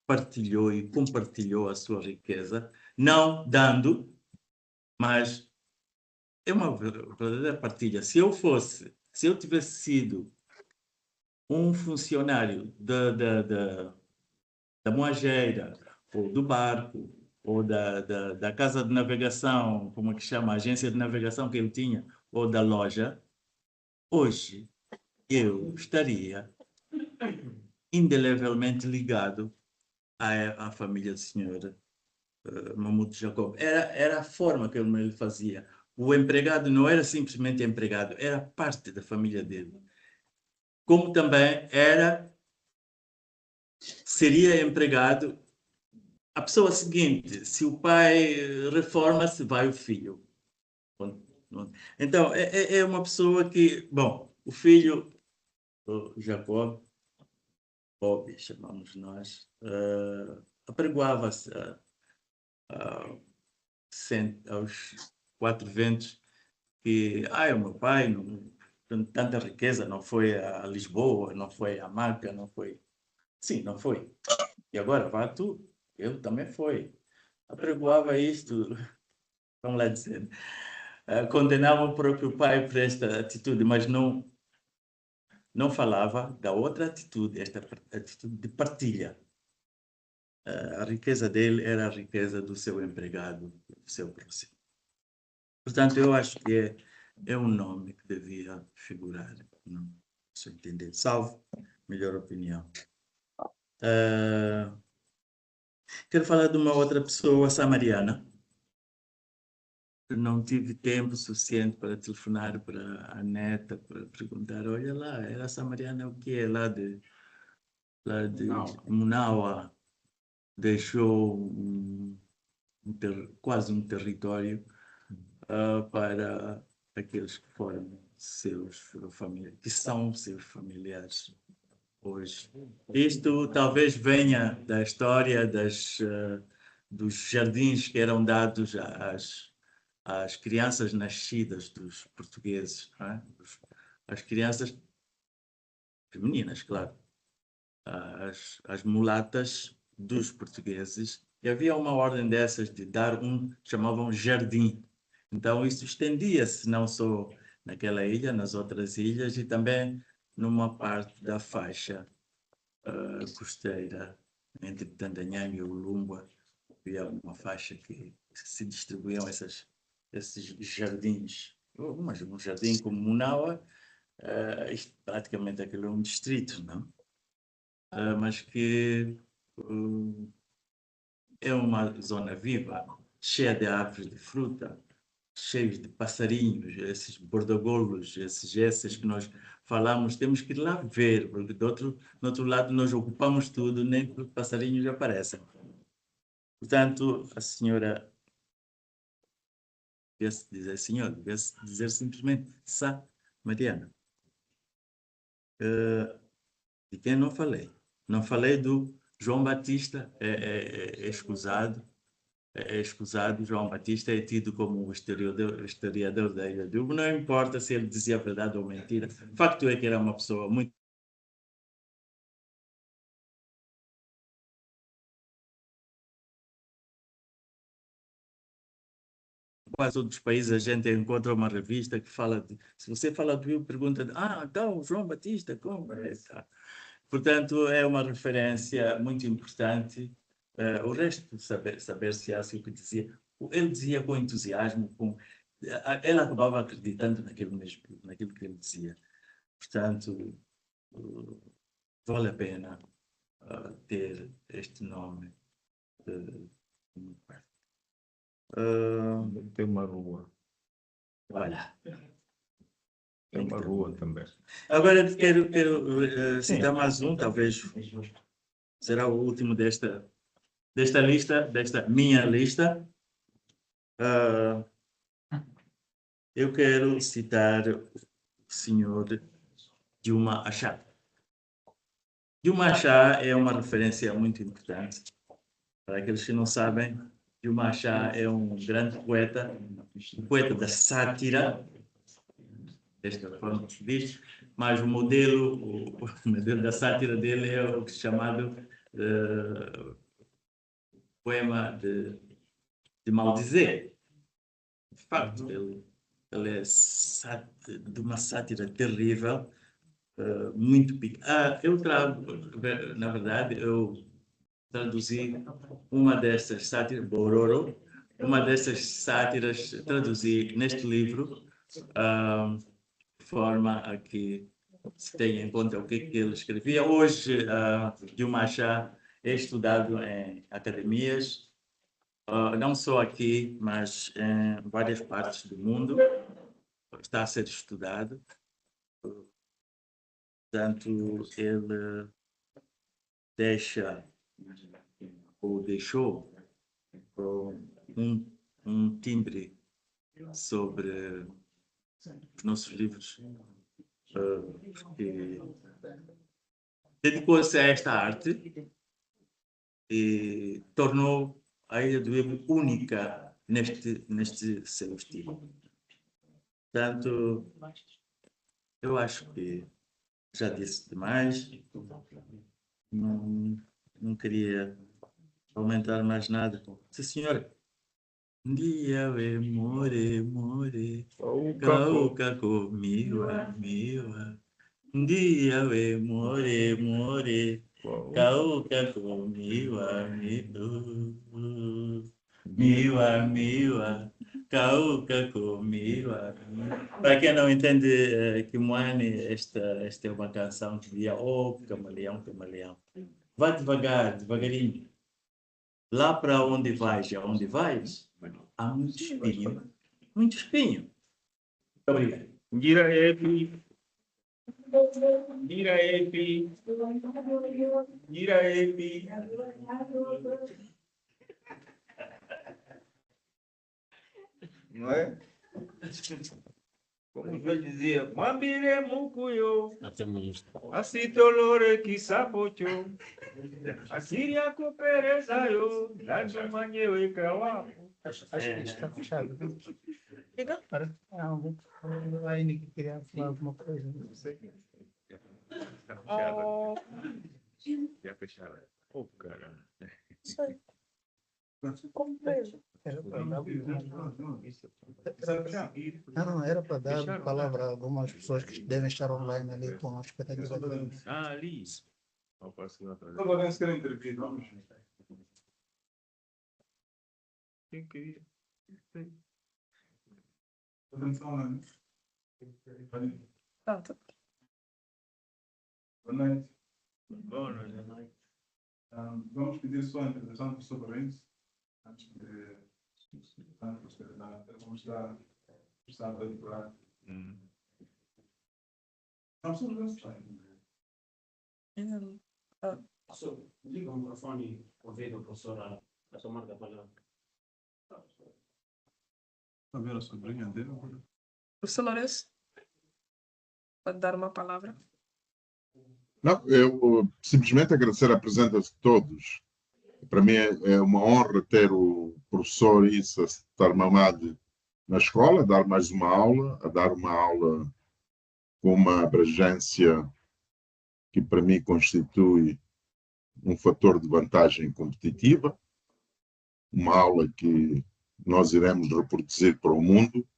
Partilhou e compartilhou a sua riqueza, não dando, mas é uma verdadeira partilha. Se eu tivesse sido um funcionário da moageira, ou do barco, ou da casa de navegação, como é que chama, a agência de navegação que ele tinha, ou da loja, hoje eu estaria indelevelmente ligado à família do senhor Mahmoud Jacob. Era a forma que ele fazia. O empregado não era simplesmente empregado, era parte da família dele. Como também seria empregado a pessoa seguinte. Se o pai reforma-se, vai o filho. Então, é uma pessoa que, bom, o filho, o Jacob, Bob, chamamos nós, apregoava-se aos quatro ventos que, o meu pai, não, tanta riqueza, não foi a Lisboa, não foi a Maca, não foi... Sim, não foi. E agora, vá tu, ele também foi. Apregoava isto, vamos lá dizer, condenava o próprio pai por esta atitude, mas não falava da outra atitude, esta atitude de partilha. A riqueza dele era a riqueza do seu empregado, do seu próximo. Portanto, eu acho que é um nome que devia figurar, não se entender, salvo melhor opinião. Quero falar de uma outra pessoa, Samariana. Não tive tempo suficiente para telefonar para a neta, para perguntar, olha lá, era Samariana o que é lá de Munawa. Deixou quase um território para aqueles que foram seus familiares, que são seus familiares hoje. Isto talvez venha da história dos jardins que eram dados às crianças nascidas dos portugueses, não é? As crianças femininas, claro, as mulatas dos portugueses, e havia uma ordem dessas de dar chamavam jardim. Então isso estendia-se não só naquela ilha, nas outras ilhas e também numa parte da faixa costeira entre Tandanhanga e Ulumba. Havia uma faixa que se distribuíam esses jardins Mas um jardim como Munawa, isto, praticamente aquilo é um distrito, não? Mas que é uma zona viva, cheia de árvores de fruta, cheios de passarinhos, esses bordagolos, esses que nós falamos, temos que ir lá ver, porque do outro lado nós ocupamos tudo, nem que os passarinhos aparecem. Portanto, a senhora, devia-se dizer senhora, devia-se dizer simplesmente Sá Mariana. De quem não falei? Não falei do João Batista, é escusado. É escusado, João Batista é tido como o historiador da Ilha do Ubo. Não importa se ele dizia verdade ou mentira. O facto é que era uma pessoa muito. Quase todos os países a gente encontra uma revista que fala de. Se você fala do Ubo, pergunta: então, João Batista, como é? Portanto, é uma referência muito importante. O resto, saber-se o que dizia. Ele dizia com entusiasmo, ele acabava acreditando naquilo que ele dizia. Portanto, vale a pena ter este nome. Tem uma rua. Olha. Tem uma rua também. Agora quero citar mais um, talvez será o último desta lista, desta minha lista. Eu quero citar o senhor Dilma Achá. Dilma Achá é uma referência muito importante. Para aqueles que não sabem, Dilma Achá é um grande poeta, um poeta da sátira, desta forma que se diz, mas o modelo da sátira dele é o que é chamado poema de maldizer. De facto, ele é de uma sátira terrível, muito pequena. Eu trago, na verdade, eu traduzi uma dessas sátiras, Bororo, uma dessas sátiras, traduzi neste livro, de forma a que se tenha em conta o que ele escrevia. Hoje, Dilma Achá é estudado em academias, não só aqui, mas em várias partes do mundo, está a ser estudado. Portanto, ele deixou um timbre sobre os nossos livros, porque dedicou-se a esta arte e tornou a Ilha do Ubo única neste seu estilo. Portanto, eu acho que já disse demais, não queria aumentar mais nada. Sim, senhora. Dia more, cauca comiwa, miwa. Dia more, cauca comiwa, miwa, cauca comiwa. Para quem não entende Kimwani, esta é uma canção que dizia: oh, camaleão, camaleão. Vá devagar, devagarinho. Lá para onde vais, aonde vais, há muito espinho. Muito espinho. Muito obrigado. Gira epi. Gira epi. Gira epi. Não é? Como eu dizia, Mambire Mukuyo, Asitolore Kisapocho, Asiria Coperezayo, Dando Manheu e Kawapo. Acho que está fechado. Diga? A Ine queria falar alguma coisa, não sei. Está fechada. Já fechada. Oh, caramba. Sei. Como vejo. Era para dar. Não, era para dar palavra a algumas pessoas que devem estar online ali com a expectativa de. Ali. Não posso ir atrás. Alguém se quer intervir, vamos. Quem queria? Pronto. Boa noite. Boa noite. Vamos pedir só a intervenção do professor Lourenço, antes de vamos dar a doutorado. Não, professor Lourenço. Liga o microfone, convido a professora a tomar a palavra. A ver a sobrinha dele. Professor Lourenço, pode dar uma palavra? Não, eu simplesmente agradecer a presença de todos. Para mim é uma honra ter o professor Issa Tarmamade na escola, a dar mais uma aula, com uma abrangência que para mim constitui um fator de vantagem competitiva, uma aula que nós iremos reproduzir para o mundo,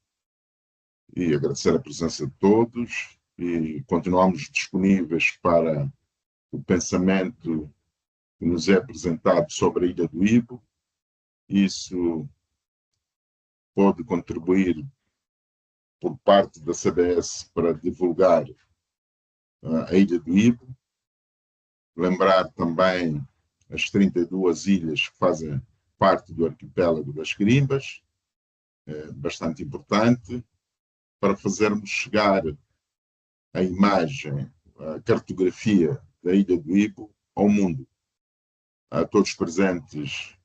e agradecer a presença de todos e continuamos disponíveis para o pensamento que nos é apresentado sobre a Ilha do Ibo. Isso pode contribuir por parte da CBS para divulgar a Ilha do Ibo, lembrar também as 32 ilhas que fazem parte do arquipélago das Quirimbas, bastante importante, para fazermos chegar a imagem, a cartografia da Ilha do Ibo ao mundo. A todos os presentes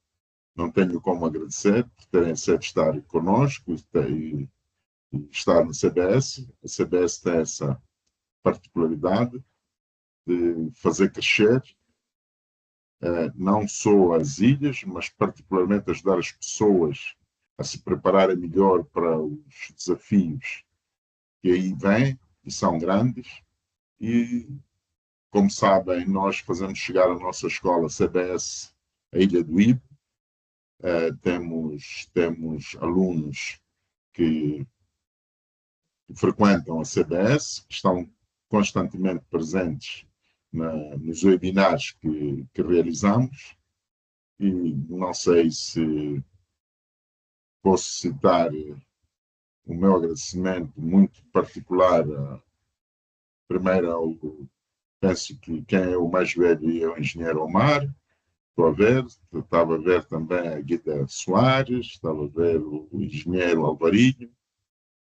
não tenho como agradecer por terem aceito estar connosco e estar no CBS. A CBS tem essa particularidade de fazer crescer não só as ilhas, mas particularmente ajudar as pessoas a se prepararem melhor para os desafios que aí vêm, e são grandes. E, como sabem, nós fazemos chegar a nossa escola CBS a Ilha do Ibo. Temos alunos que frequentam a CBS, que estão constantemente presentes nos webinars que realizamos, e não sei se posso citar o meu agradecimento muito particular, primeiro, penso que quem é o mais velho é o engenheiro Omar, estava a ver também a Guida Soares, estava a ver o engenheiro Alvarinho,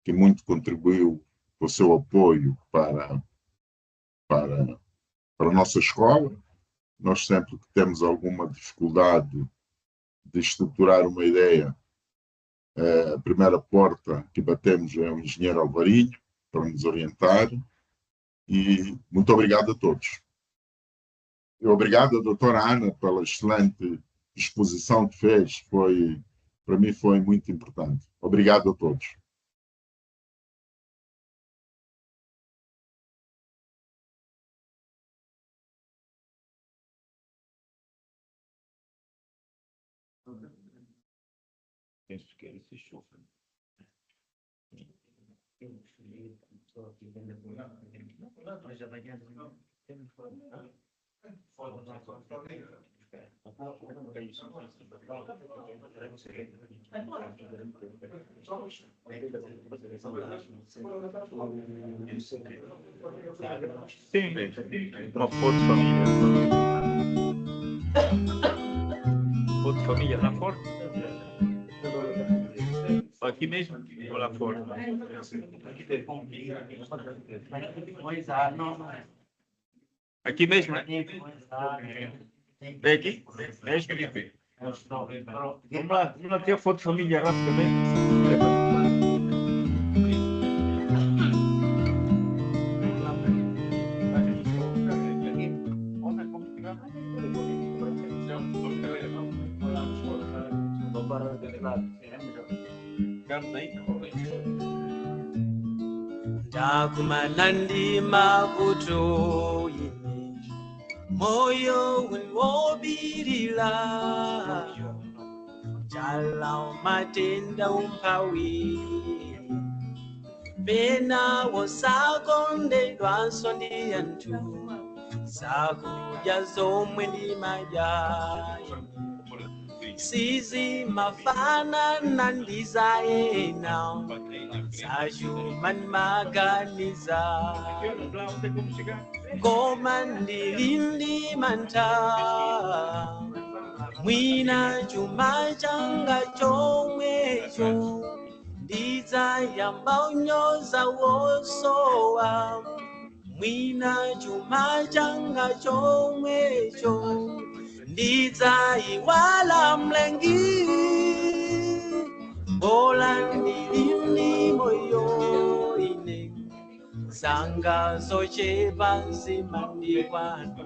que muito contribuiu com o seu apoio para a nossa escola. Nós sempre que temos alguma dificuldade de estruturar uma ideia, a primeira porta que batemos é o engenheiro Alvarinho, para nos orientar. E muito obrigado a todos. E obrigado à doutora Ana pela excelente exposição que fez. Para mim foi muito importante. Obrigado a todos. Penso que ele se chofre. Sim, uma foto de família. Foto de família lá fora. Aqui mesmo ou lá fora? Aqui mesmo, né? É aqui? Mesmo? Vamos lá ter a foto de família rápido também. Ndakumanandi mavuto yini moyo wobirila jala matenda umpawi pena wosakondedwa sondi yantu sakuja zomwe ndi majayi Sizi mafana nandiza ena Sajuman maganiza Komandilindi manta Mwina chuma changa chomwecho Ndiza yamba unyoza wosowa Mwina chuma changa chomwecho Ndiza iwala mlengi Bola ndilini moyo ine Sanga soche bansi mandiwano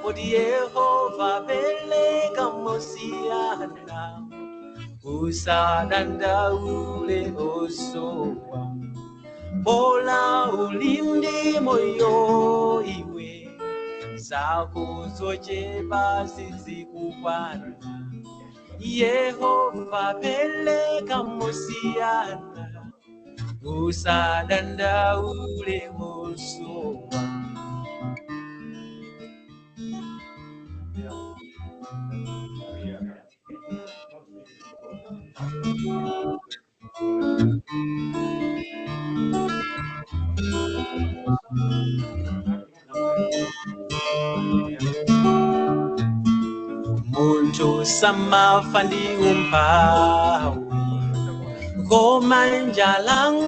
Odi Yehova peleka mosiana Usadanda ule osowa Bola ulindi moyo iwe Zako zoche basi zikufana Yehova peleka mosiana Usadanda ule osowa Muntu sama fandi umpawi Koma njalang